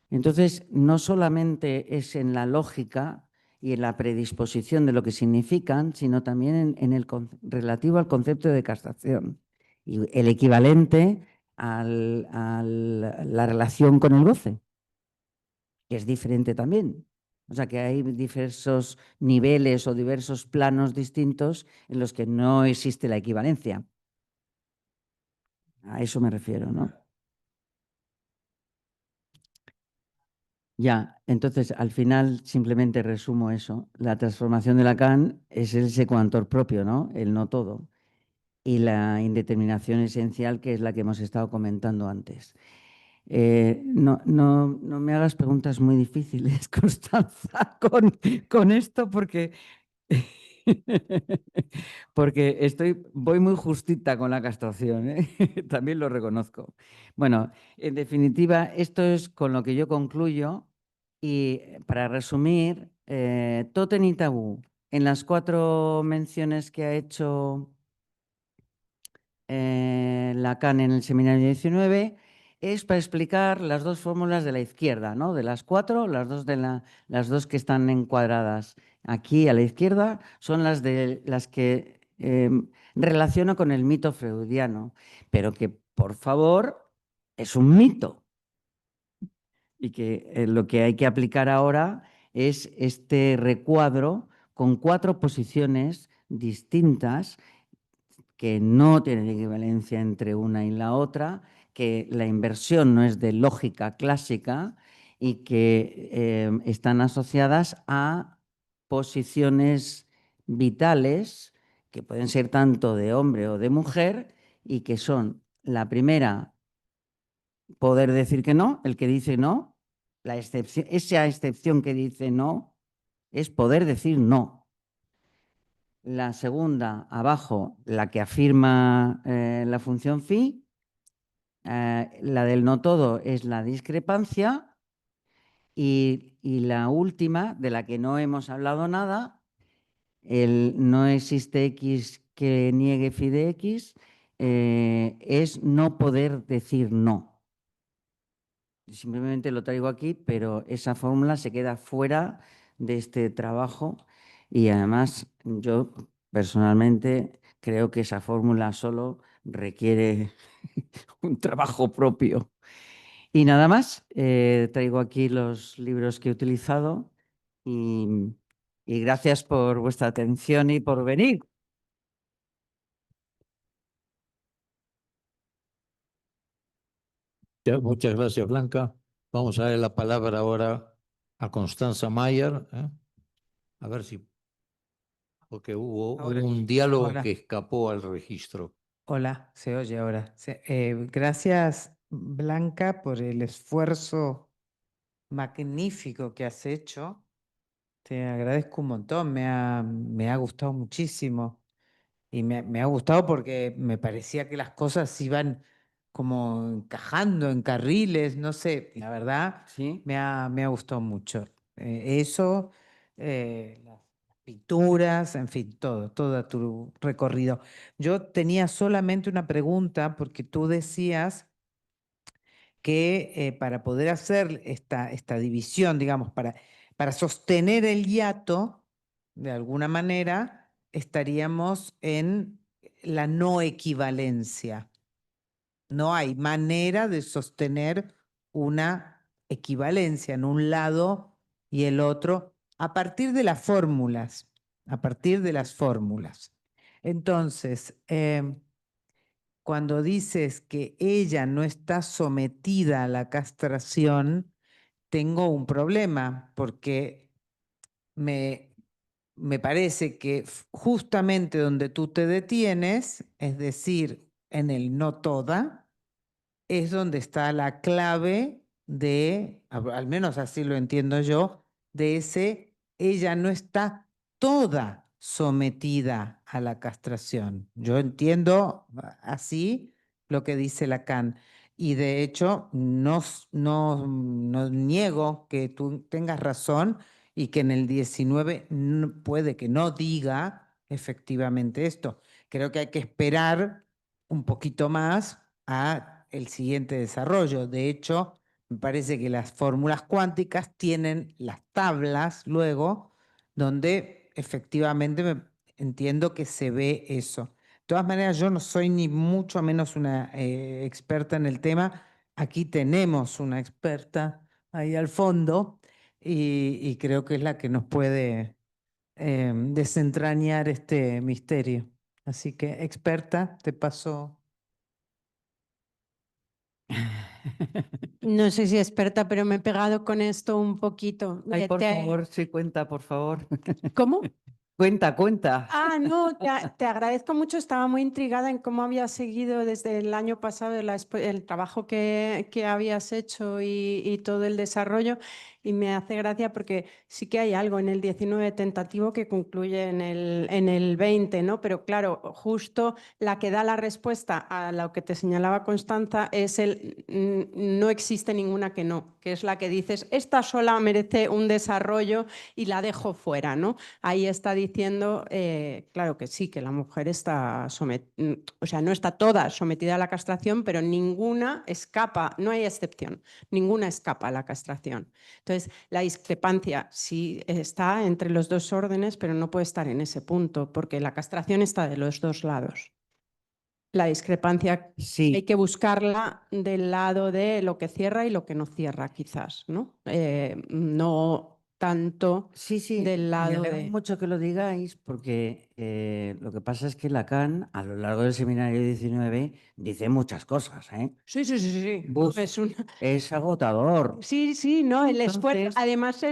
S2: Entonces, no solamente es en la lógica y en la predisposición de lo que significan, sino también en el relativo al concepto de castración. Y el equivalente a la relación con el goce, que es diferente también. O sea que hay diversos niveles o diversos planos distintos en los que no existe la equivalencia. A eso me refiero, ¿no? Ya, entonces al final simplemente resumo eso. La transformación de Lacan es el secuantor propio, ¿no? El no todo. Y la indeterminación esencial, que es la que hemos estado comentando antes. No me hagas preguntas muy difíciles, Constanza, con esto, porque, porque voy muy justita con la castración, ¿eh? También lo reconozco. Bueno, en definitiva, esto es con lo que yo concluyo. Y para resumir, Totem y Tabú, en las 4 menciones que ha hecho Lacan en el seminario 19, es para explicar las 2 fórmulas de la izquierda, ¿no? De las 4, las dos que están encuadradas aquí a la izquierda son las que relaciona con el mito freudiano, pero que, por favor, es un mito y que lo que hay que aplicar ahora es este recuadro con 4 posiciones distintas que no tienen equivalencia entre una y la otra, que la inversión no es de lógica clásica y que están asociadas a posiciones vitales que pueden ser tanto de hombre o de mujer y que son la primera, poder decir que no, el que dice no, esa excepción que dice no es poder decir no. La segunda, abajo, la que afirma la función phi. La del no todo es la discrepancia. Y la última, de la que no hemos hablado nada, el no existe X que niegue phi de X, es no poder decir no. Simplemente lo traigo aquí, pero esa fórmula se queda fuera de este trabajo y además yo personalmente creo que esa fórmula solo requiere un trabajo propio. Y nada más, traigo aquí los libros que he utilizado y, y gracias por vuestra atención y por venir.
S1: Muchas gracias, Blanca. Vamos a darle la palabra ahora a Constanza Mayer, ¿eh? A ver si, porque hubo
S3: Ahora,
S1: un diálogo que
S3: hola,
S1: escapó al registro.
S3: hola, se oye ahora. Gracias, Blanca, por el esfuerzo magnífico que has hecho. Te agradezco un montón, me ha gustado muchísimo. Y me ha gustado porque me parecía que las cosas iban como encajando en carriles, no sé, la verdad
S2: ¿Sí?
S3: me ha gustado mucho. Eso, las pinturas, en fin, todo tu recorrido. Yo tenía solamente una pregunta porque tú decías que para poder hacer esta división, digamos, para sostener el hiato, de alguna manera, estaríamos en la no equivalencia. No hay manera de sostener una equivalencia en un lado y el otro a partir de las fórmulas, a partir de las fórmulas. Entonces, cuando dices que ella no está sometida a la castración, tengo un problema, porque me parece que justamente donde tú te detienes, es decir, en el no toda, es donde está la clave de, al menos así lo entiendo yo, de ese, ella no está toda sometida a la castración. Yo entiendo así lo que dice Lacan. Y de hecho, no niego que tú tengas razón y que en el 19 puede que no diga efectivamente esto. Creo que hay que esperar un poquito más a el siguiente desarrollo. De hecho, me parece que las fórmulas cuánticas tienen las tablas luego donde efectivamente entiendo que se ve eso. De todas maneras, yo no soy ni mucho menos una experta en el tema. Aquí tenemos una experta ahí al fondo y creo que es la que nos puede desentrañar este misterio. Así que, experta, te paso.
S4: No sé si experta, pero me he pegado con esto un poquito.
S2: Ay, por favor, sí, cuenta, por favor.
S4: ¿Cómo?
S2: Cuenta.
S4: Ah, no, te agradezco mucho. Estaba muy intrigada en cómo habías seguido desde el año pasado el trabajo que habías hecho y todo el desarrollo. Y me hace gracia porque sí que hay algo en el 19 tentativo que concluye en el 20, ¿no? Pero claro, justo la que da la respuesta a lo que te señalaba Constanza es no existe ninguna que no, que es la que dices, esta sola merece un desarrollo y la dejo fuera, ¿no? Ahí está diciendo, claro que sí, que la mujer está o sea, no está toda sometida a la castración, pero ninguna escapa, no hay excepción, ninguna escapa a la castración. Entonces, la discrepancia sí está entre los dos órdenes, pero no puede estar en ese punto, porque la castración está de los dos lados. La discrepancia
S2: Sí.
S4: hay que buscarla del lado de lo que cierra y lo que no cierra, quizás, ¿no? No tanto
S2: Sí,
S4: del
S2: me
S4: lado
S2: alegra
S4: de...
S2: mucho que lo digáis porque lo que pasa es que Lacan, a lo largo del seminario 19, dice muchas cosas, ¿eh?
S4: Sí, sí, sí, sí.
S2: Buf, es agotador.
S4: Sí, sí, no, el esfuerzo,
S2: Entonces,
S4: además,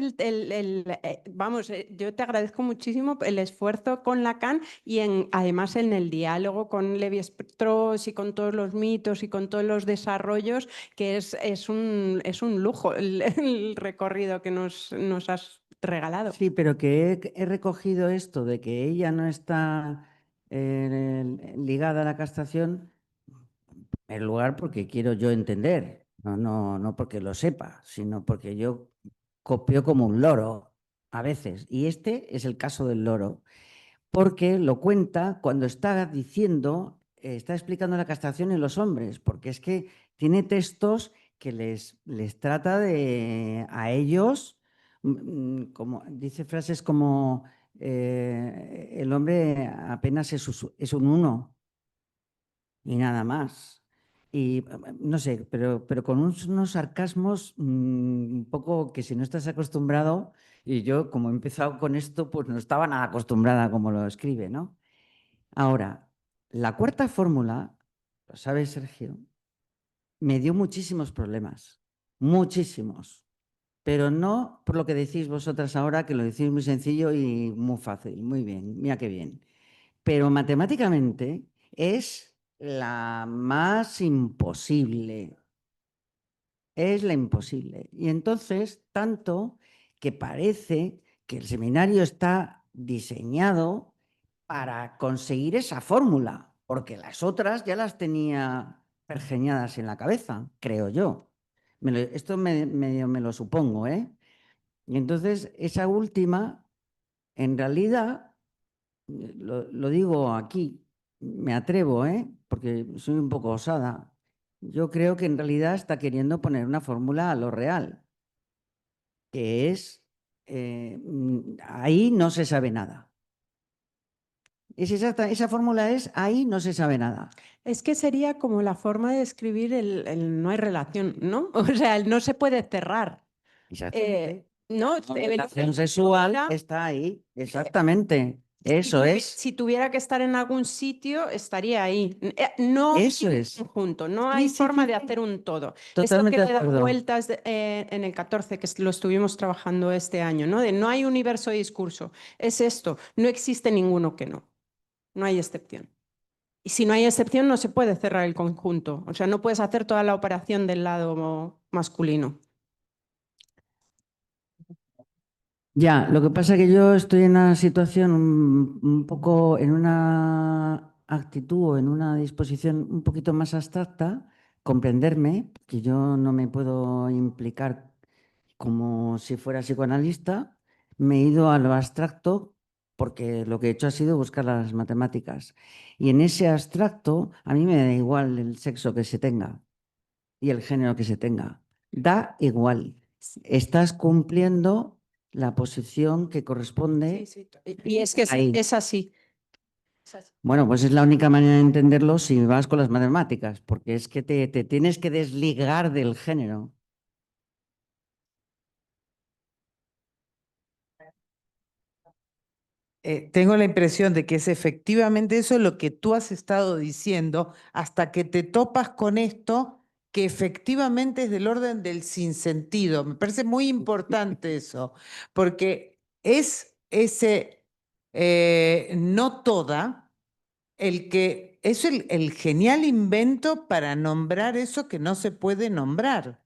S4: vamos, yo te agradezco muchísimo el esfuerzo con Lacan y además en el diálogo con Lévi-Strauss y con todos los mitos y con todos los desarrollos, que es un lujo el recorrido que nos has regalado.
S2: sí, pero que he recogido esto de que ella no está ligada a la castración, en primer lugar porque quiero yo entender, no porque lo sepa, sino porque yo copio como un loro a veces. Y este es el caso del loro, porque lo cuenta cuando está diciendo, está explicando la castración en los hombres, porque es que tiene textos que les trata a ellos, como dice frases como el hombre apenas es un uno y nada más. Y no sé, pero con unos sarcasmos un poco que si no estás acostumbrado, y yo como he empezado con esto, pues no estaba nada acostumbrada como lo escribe, ¿no? Ahora, la cuarta fórmula, lo sabes, Sergio, me dio muchísimos problemas, muchísimos, pero no por lo que decís vosotras ahora, que lo decís muy sencillo y muy fácil, muy bien, mira qué bien. Pero matemáticamente es la más imposible. Es la imposible. Y entonces, tanto que parece que el seminario está diseñado para conseguir esa fórmula, porque las otras ya las tenía pergeñadas en la cabeza, creo yo. Esto medio me lo supongo, ¿eh? Y entonces, esa última, en realidad, lo digo aquí, me atrevo, ¿eh? Porque soy un poco osada. Yo creo que en realidad está queriendo poner una fórmula a lo real, que es, ahí no se sabe nada. Es exacta, esa fórmula es, ahí no se sabe nada.
S4: Es que sería como la forma de escribir el no hay relación, ¿no? O sea, el no se puede cerrar.
S2: Exactamente.
S4: No,
S2: La orientación sexual está ahí, exactamente. Eso es.
S4: Si tuviera que estar en algún sitio, estaría ahí. No
S2: Eso
S4: en
S2: es.
S4: conjunto, no
S2: Sí,
S4: hay
S2: sí,
S4: forma
S2: sí,
S4: de
S2: sí.
S4: hacer un todo.
S2: Totalmente
S4: Esto
S2: de
S4: que le da
S2: acuerdo.
S4: vueltas en el 14, que lo estuvimos trabajando este año, ¿no? De no hay universo de discurso. Es esto, no existe ninguno que no. No hay excepción. Y si no hay excepción, no se puede cerrar el conjunto. O sea, no puedes hacer toda la operación del lado masculino.
S2: Ya, lo que pasa es que yo estoy en una situación un poco, en una actitud o en una disposición un poquito más abstracta, comprenderme, que yo no me puedo implicar como si fuera psicoanalista, me he ido a lo abstracto porque lo que he hecho ha sido buscar las matemáticas. Y en ese abstracto a mí me da igual el sexo que se tenga y el género que se tenga. Da igual. Estás cumpliendo la posición que corresponde.
S4: Y es que
S2: ahí.
S4: es así.
S2: Bueno, pues es la única manera de entenderlo si vas con las matemáticas, porque es que te tienes que desligar del género.
S3: Tengo la impresión de que es efectivamente eso lo que tú has estado diciendo hasta que te topas con esto que efectivamente es del orden del sinsentido. Me parece muy importante eso, porque es ese no toda el que es el genial invento para nombrar eso que no se puede nombrar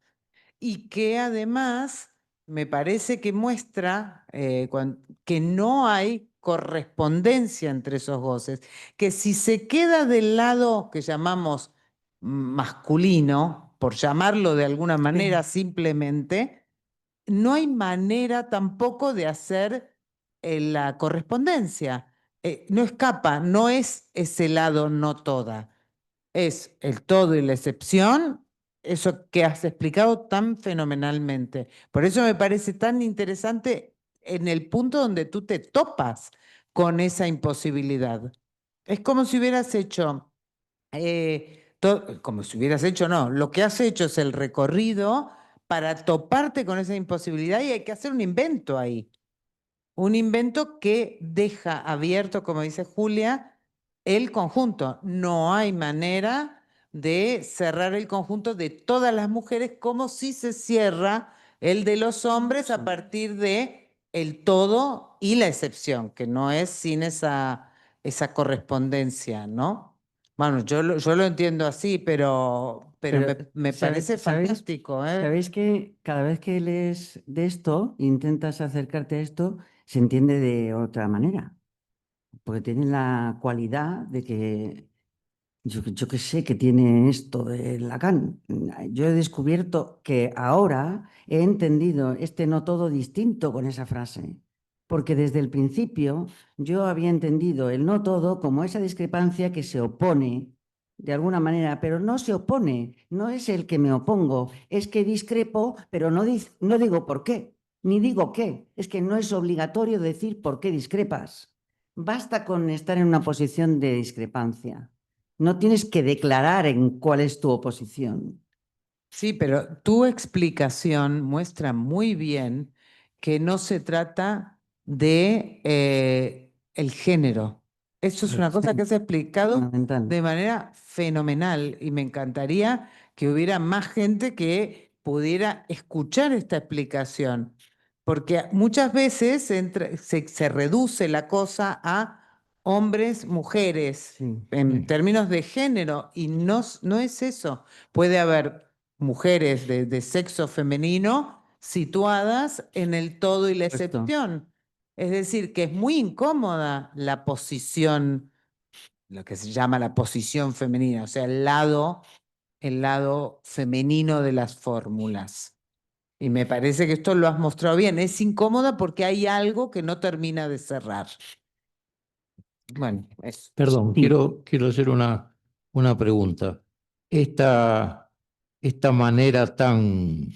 S3: y que además me parece que muestra que no hay correspondencia entre esos goces, que si se queda del lado que llamamos masculino, por llamarlo de alguna manera simplemente, no hay manera tampoco de hacer la correspondencia. No escapa, no es ese lado no toda, es el todo y la excepción, eso que has explicado tan fenomenalmente. Por eso me parece tan interesante en el punto donde tú te topas con esa imposibilidad. Es como si hubieras hecho, como si hubieras hecho, no, lo que has hecho es el recorrido para toparte con esa imposibilidad y hay que hacer un invento ahí. Un invento que deja abierto, como dice Julia, el conjunto. No hay manera de cerrar el conjunto de todas las mujeres como si se cierra el de los hombres a partir de el todo y la excepción, que no es sin esa correspondencia, ¿no? Bueno, yo lo entiendo así, pero me parece fantástico, ¿eh?
S2: ¿Sabéis que cada vez que lees de esto, intentas acercarte a esto, se entiende de otra manera? Porque tiene la cualidad de que, yo que sé que tiene esto de Lacan. Yo he descubierto que ahora he entendido este no todo distinto con esa frase. Porque desde el principio yo había entendido el no todo como esa discrepancia que se opone de alguna manera, pero no se opone, no es el que me opongo, es que discrepo, pero no digo por qué, ni digo qué, es que no es obligatorio decir por qué discrepas. Basta con estar en una posición de discrepancia. No tienes que declarar en cuál es tu oposición.
S3: Sí, pero tu explicación muestra muy bien que no se trata de el género. Eso es una cosa que has explicado
S2: Fundamental.
S3: de manera fenomenal y me encantaría que hubiera más gente que pudiera escuchar esta explicación, porque muchas veces se reduce la cosa a hombres, mujeres,
S2: Sí.
S3: en términos de género, y no es eso. Puede haber mujeres de sexo femenino situadas en el todo y la
S2: Supuesto.
S3: excepción. Es decir, que es muy incómoda la posición, lo que se llama la posición femenina, o sea, el lado femenino de las fórmulas. Y me parece que esto lo has mostrado bien. Es incómoda porque hay algo que no termina de cerrar. Bueno, eso.
S1: Perdón,
S2: Sí.
S1: quiero hacer una pregunta. Esta manera tan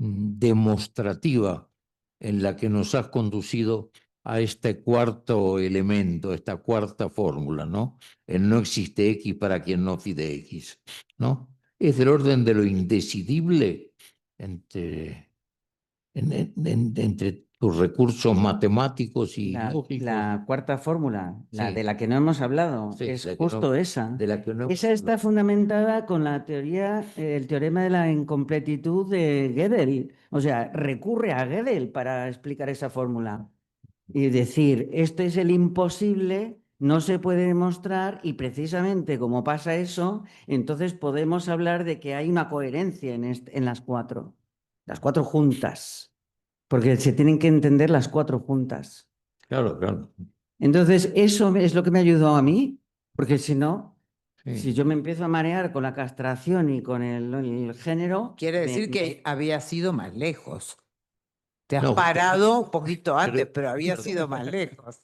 S1: demostrativa en la que nos has conducido a este cuarto elemento, esta cuarta fórmula, ¿no? El no existe X para quien no pide X, ¿no? Es del orden de lo indecidible entre tus recursos matemáticos y lógicos.
S2: La cuarta fórmula, la
S1: Sí.
S2: de la que no hemos hablado,
S1: Sí,
S2: es
S1: la que no-
S2: justo esa.
S1: de la que no hemos
S2: Esa está fundamentada con la teoría, el teorema de la incompletitud de Gödel. O sea, recurre a Gödel para explicar esa fórmula. Y decir, esto es el imposible, no se puede demostrar, y precisamente como pasa eso, entonces podemos hablar de que hay una coherencia en las cuatro juntas, porque se tienen que entender las cuatro juntas.
S1: Claro, claro.
S2: Entonces, eso es lo que me ayudó a mí, porque si no,
S1: Sí.
S2: si yo me empiezo a marear con la castración y con el género...
S3: Quiere decir
S2: me-
S3: que habías ido más lejos. Te has
S1: No,
S3: parado un poquito antes, pero habías
S1: pero-
S3: ido más lejos.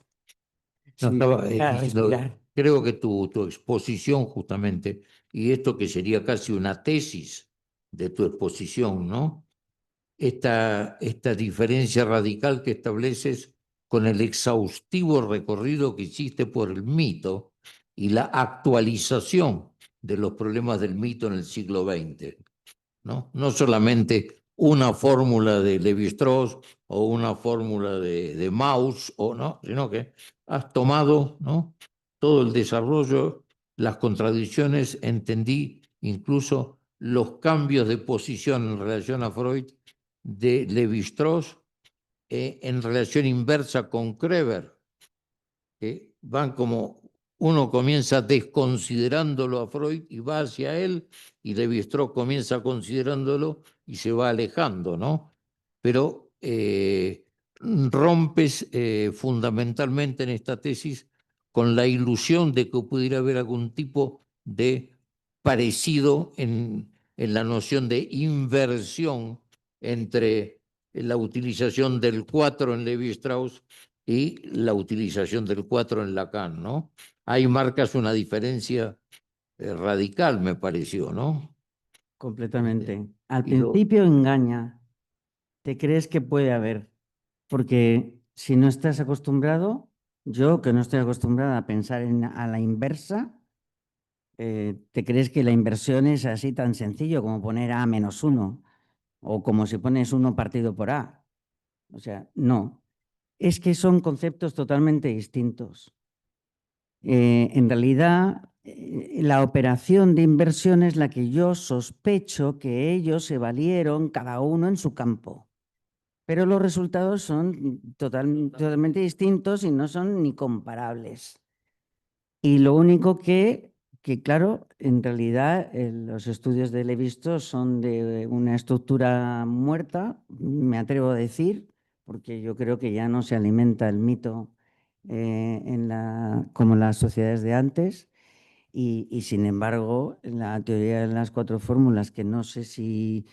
S1: No,
S2: Sí,
S1: estaba
S2: a
S1: diciendo,
S2: respirar.
S1: creo que tu exposición justamente, y esto que sería casi una tesis de tu exposición, ¿no? Esta diferencia radical que estableces con el exhaustivo recorrido que hiciste por el mito y la actualización de los problemas del mito en el siglo XX, ¿no? No solamente una fórmula de Lévi-Strauss o una fórmula de Mauss, o no, sino que has tomado, ¿no?, todo el desarrollo, las contradicciones, entendí incluso los cambios de posición en relación a Freud de Lévi-Strauss en relación inversa con Kreber, que van como uno comienza desconsiderándolo a Freud y va hacia él, y Lévi-Strauss comienza considerándolo y se va alejando, ¿no? Pero rompes fundamentalmente en esta tesis con la ilusión de que pudiera haber algún tipo de parecido en la noción de inversión entre la utilización del 4 en Lévi-Strauss y la utilización del 4 en Lacan, ¿no? Ahí marcas una diferencia radical, me pareció, ¿no?
S2: Completamente. Al
S1: Y lo-
S2: principio engaña, te crees que puede haber, porque si no estás acostumbrado, yo que no estoy acostumbrada a pensar a la inversa, te crees que la inversión es así tan sencillo como poner A menos 1 o como si pones 1 partido por A. O sea, no. Es que son conceptos totalmente distintos. En realidad, la operación de inversión es la que yo sospecho que ellos se valieron cada uno en su campo. Pero los resultados son totalmente distintos y no son ni comparables. Y lo único que claro, en realidad los estudios de Lévi-Strauss son de una estructura muerta, me atrevo a decir, porque yo creo que ya no se alimenta el mito como las sociedades de antes. Y sin embargo, la teoría de las cuatro fórmulas, que no sé si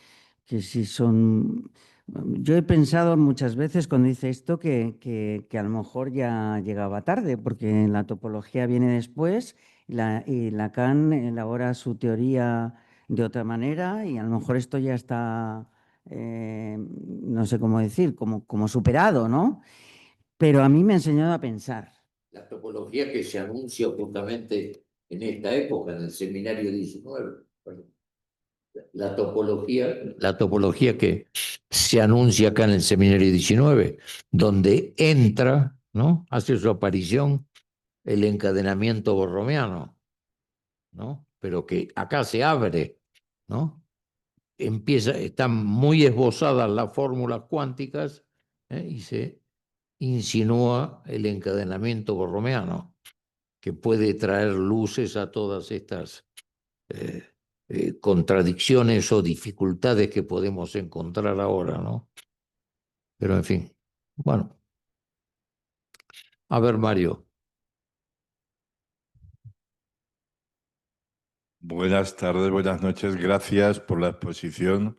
S2: son... Yo he pensado muchas veces cuando hice esto que a lo mejor ya llegaba tarde, porque la topología viene después y Lacan elabora su teoría de otra manera y a lo mejor esto ya está, no sé cómo decir, como superado, ¿no? Pero a mí me ha enseñado a pensar.
S1: La topología que se anuncia justamente en esta época, en el seminario 19. La topología que se anuncia acá en el seminario 19, donde entra, ¿no?, hace su aparición el encadenamiento borromeano, ¿no? Pero que acá se abre, ¿no? Están muy esbozadas las fórmulas cuánticas, y se insinúa el encadenamiento borromeano, que puede traer luces a todas estas contradicciones o dificultades que podemos encontrar ahora, ¿no? Pero en fin, bueno. A ver, Mario.
S5: Buenas tardes, buenas noches. Gracias por la exposición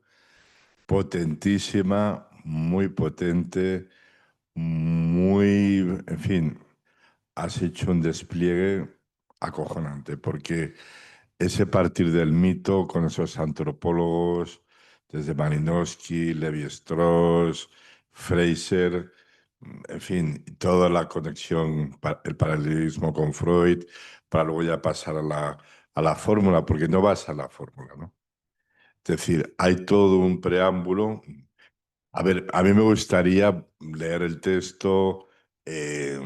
S5: potentísima, muy potente, muy, en fin, has hecho un despliegue acojonante, porque ese partir del mito con esos antropólogos, desde Malinowski, Lévi-Strauss, Fraser, en fin, toda la conexión, el paralelismo con Freud, para luego ya pasar a la fórmula, porque no vas a la fórmula, ¿no? Es decir, hay todo un preámbulo A ver, a mí me gustaría leer el texto, que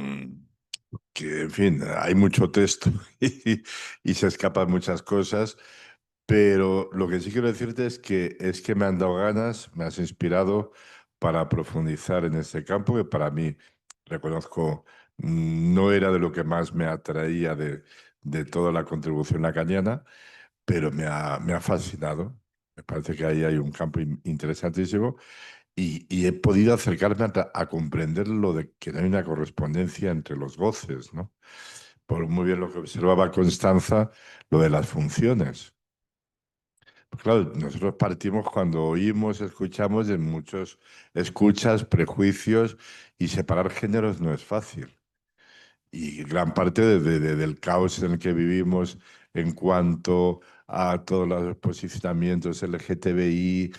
S5: en fin, hay mucho texto y se escapan muchas cosas, pero lo que sí quiero decirte es que me han dado ganas, me has inspirado para profundizar en este campo que para mí, reconozco, no era de lo que más me atraía de toda la contribución lacaniana, pero me ha fascinado. Me parece que ahí hay un campo interesantísimo y he podido acercarme a comprender lo de que no hay una correspondencia entre los goces, ¿no? Por muy bien lo que observaba Constanza, lo de las funciones. Pues claro, nosotros partimos cuando oímos, escuchamos de muchos escuchas, prejuicios, y separar géneros no es fácil. Y gran parte del caos en el que vivimos en cuanto a todos los posicionamientos LGTBI,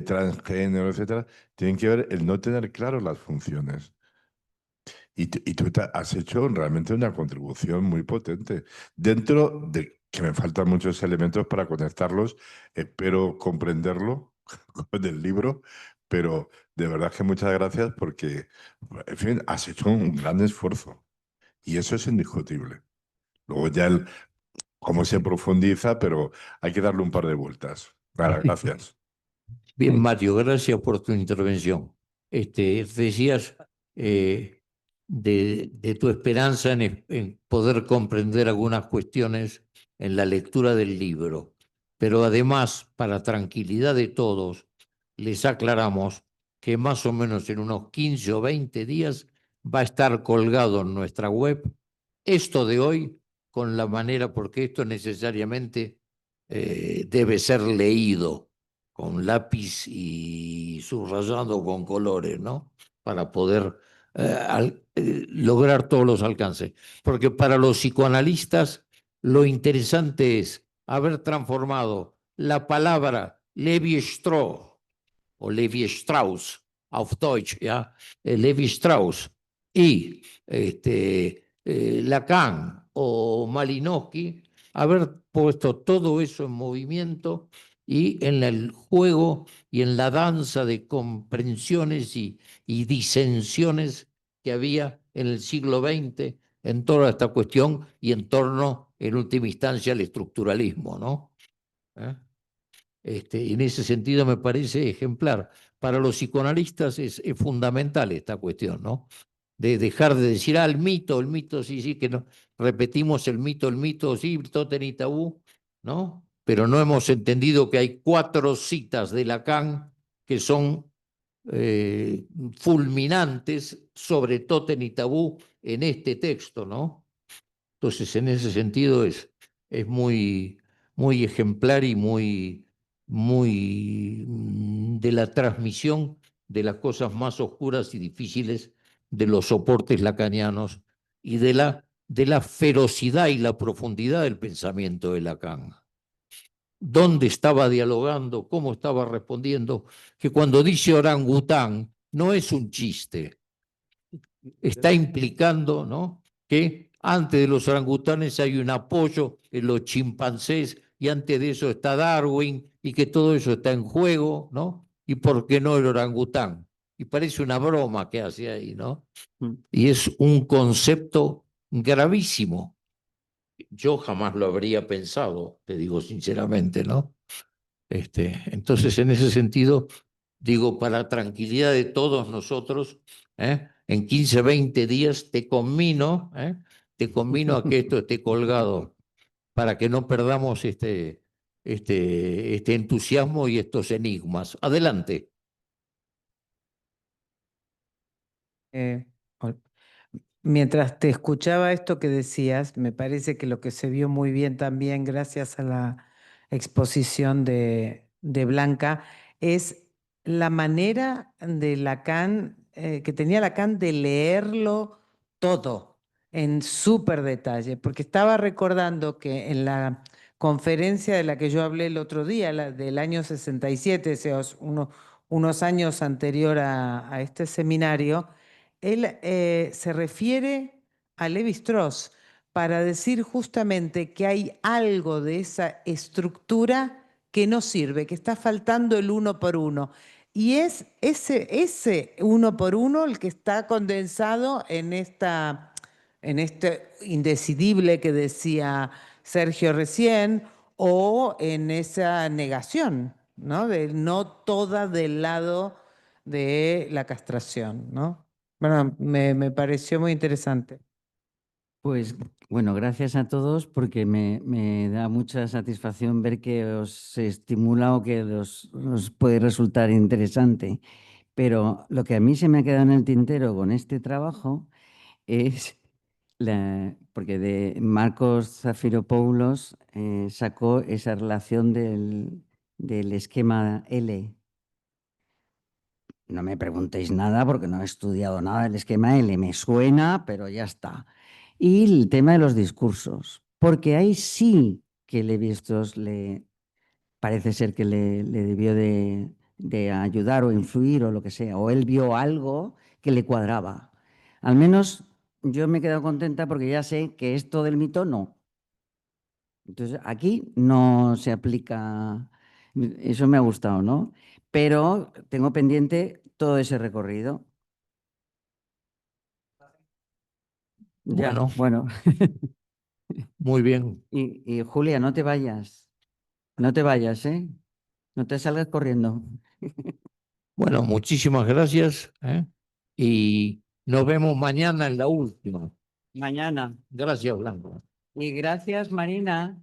S5: transgénero, etcétera, tienen que ver el no tener claro las funciones. Y tú has hecho realmente una contribución muy potente. Dentro de que me faltan muchos elementos para conectarlos, espero comprenderlo con el libro, pero de verdad que muchas gracias porque, en fin, has hecho un gran esfuerzo y eso es indiscutible. Luego ya el cómo se profundiza, pero hay que darle un par de vueltas. Nada, gracias.
S1: Bien, Mario, gracias por tu intervención. Decías de tu esperanza en poder comprender algunas cuestiones en la lectura del libro, pero además, para tranquilidad de todos, les aclaramos que más o menos en unos 15 o 20 días va a estar colgado en nuestra web esto de hoy con la manera, porque esto necesariamente debe ser leído con lápiz y subrayado con colores, ¿no? Para poder lograr todos los alcances. Porque para los psicoanalistas lo interesante es haber transformado la palabra Levi-Strauss o Levi-Strauss auf Deutsch, ¿ya? Levi-Strauss y Lacan o Malinowski, haber puesto todo eso en movimiento y en el juego y en la danza de comprensiones y disensiones que había en el siglo XX en toda esta cuestión y en torno, en última instancia, al estructuralismo, ¿no? Y en ese sentido me parece ejemplar. Para los psicoanalistas es fundamental esta cuestión, ¿no? De dejar de decir, el mito, sí, sí, que no, repetimos el mito, sí, Totem y Tabú, ¿no? Pero no hemos entendido que hay 4 citas de Lacan que son fulminantes sobre Totem y Tabú en este texto, ¿no? Entonces, en ese sentido es muy, muy ejemplar y muy, muy de la transmisión de las cosas más oscuras y difíciles de los soportes lacanianos y de la ferocidad y la profundidad del pensamiento de Lacan. ¿Dónde estaba dialogando? ¿Cómo estaba respondiendo? Que cuando dice orangután no es un chiste, está implicando, ¿no?, que antes de los orangutanes hay un apoyo en los chimpancés y antes de eso está Darwin y que todo eso está en juego, ¿no? ¿Y por qué no el orangután? Y parece una broma que hace ahí, ¿no? Y es un concepto gravísimo. Yo jamás lo habría pensado, te digo sinceramente, ¿no? Entonces, en ese sentido, digo, para tranquilidad de todos nosotros, en 15, 20 días te conmino a que esto esté colgado para que no perdamos este entusiasmo y estos enigmas. Adelante.
S3: Mientras te escuchaba esto que decías, me parece que lo que se vio muy bien también, gracias a la exposición de Blanca, es la manera de Lacan, que tenía Lacan de leerlo todo en súper detalle, porque estaba recordando que en la conferencia de la que yo hablé el otro día, la del año 67, o sea, unos años anterior a este seminario, él se refiere a Levi-Strauss para decir justamente que hay algo de esa estructura que no sirve, que está faltando el uno por uno. Y es ese uno por uno el que está condensado en este indecidible que decía Sergio recién, o en esa negación, ¿no? De no toda del lado de la castración, ¿no? Bueno, me pareció muy interesante.
S2: Pues bueno, gracias a todos porque me da mucha satisfacción ver que os estimula o que os puede resultar interesante. Pero lo que a mí se me ha quedado en el tintero con este trabajo es porque de Marcos Zafiropoulos sacó esa relación del esquema L. No me preguntéis nada porque no he estudiado nada del esquema L, me suena, pero ya está. Y el tema de los discursos, porque ahí sí que parece ser que le debió de ayudar o influir o lo que sea, o él vio algo que le cuadraba. Al menos yo me he quedado contenta porque ya sé que esto del mito no. Entonces aquí no se aplica, eso me ha gustado, ¿no? Pero tengo pendiente todo ese recorrido. Ya,
S1: Bueno,
S2: bueno.
S1: muy bien.
S2: Y Julia, no te vayas. No te vayas, ¿eh? No te salgas corriendo.
S1: Bueno, muchísimas gracias, ¿eh? Y nos vemos mañana en la última.
S2: Mañana.
S1: Gracias, Blanco.
S2: Y gracias, Marina.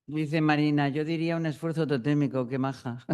S2: Dice Marina, yo diría un esfuerzo totémico, qué maja.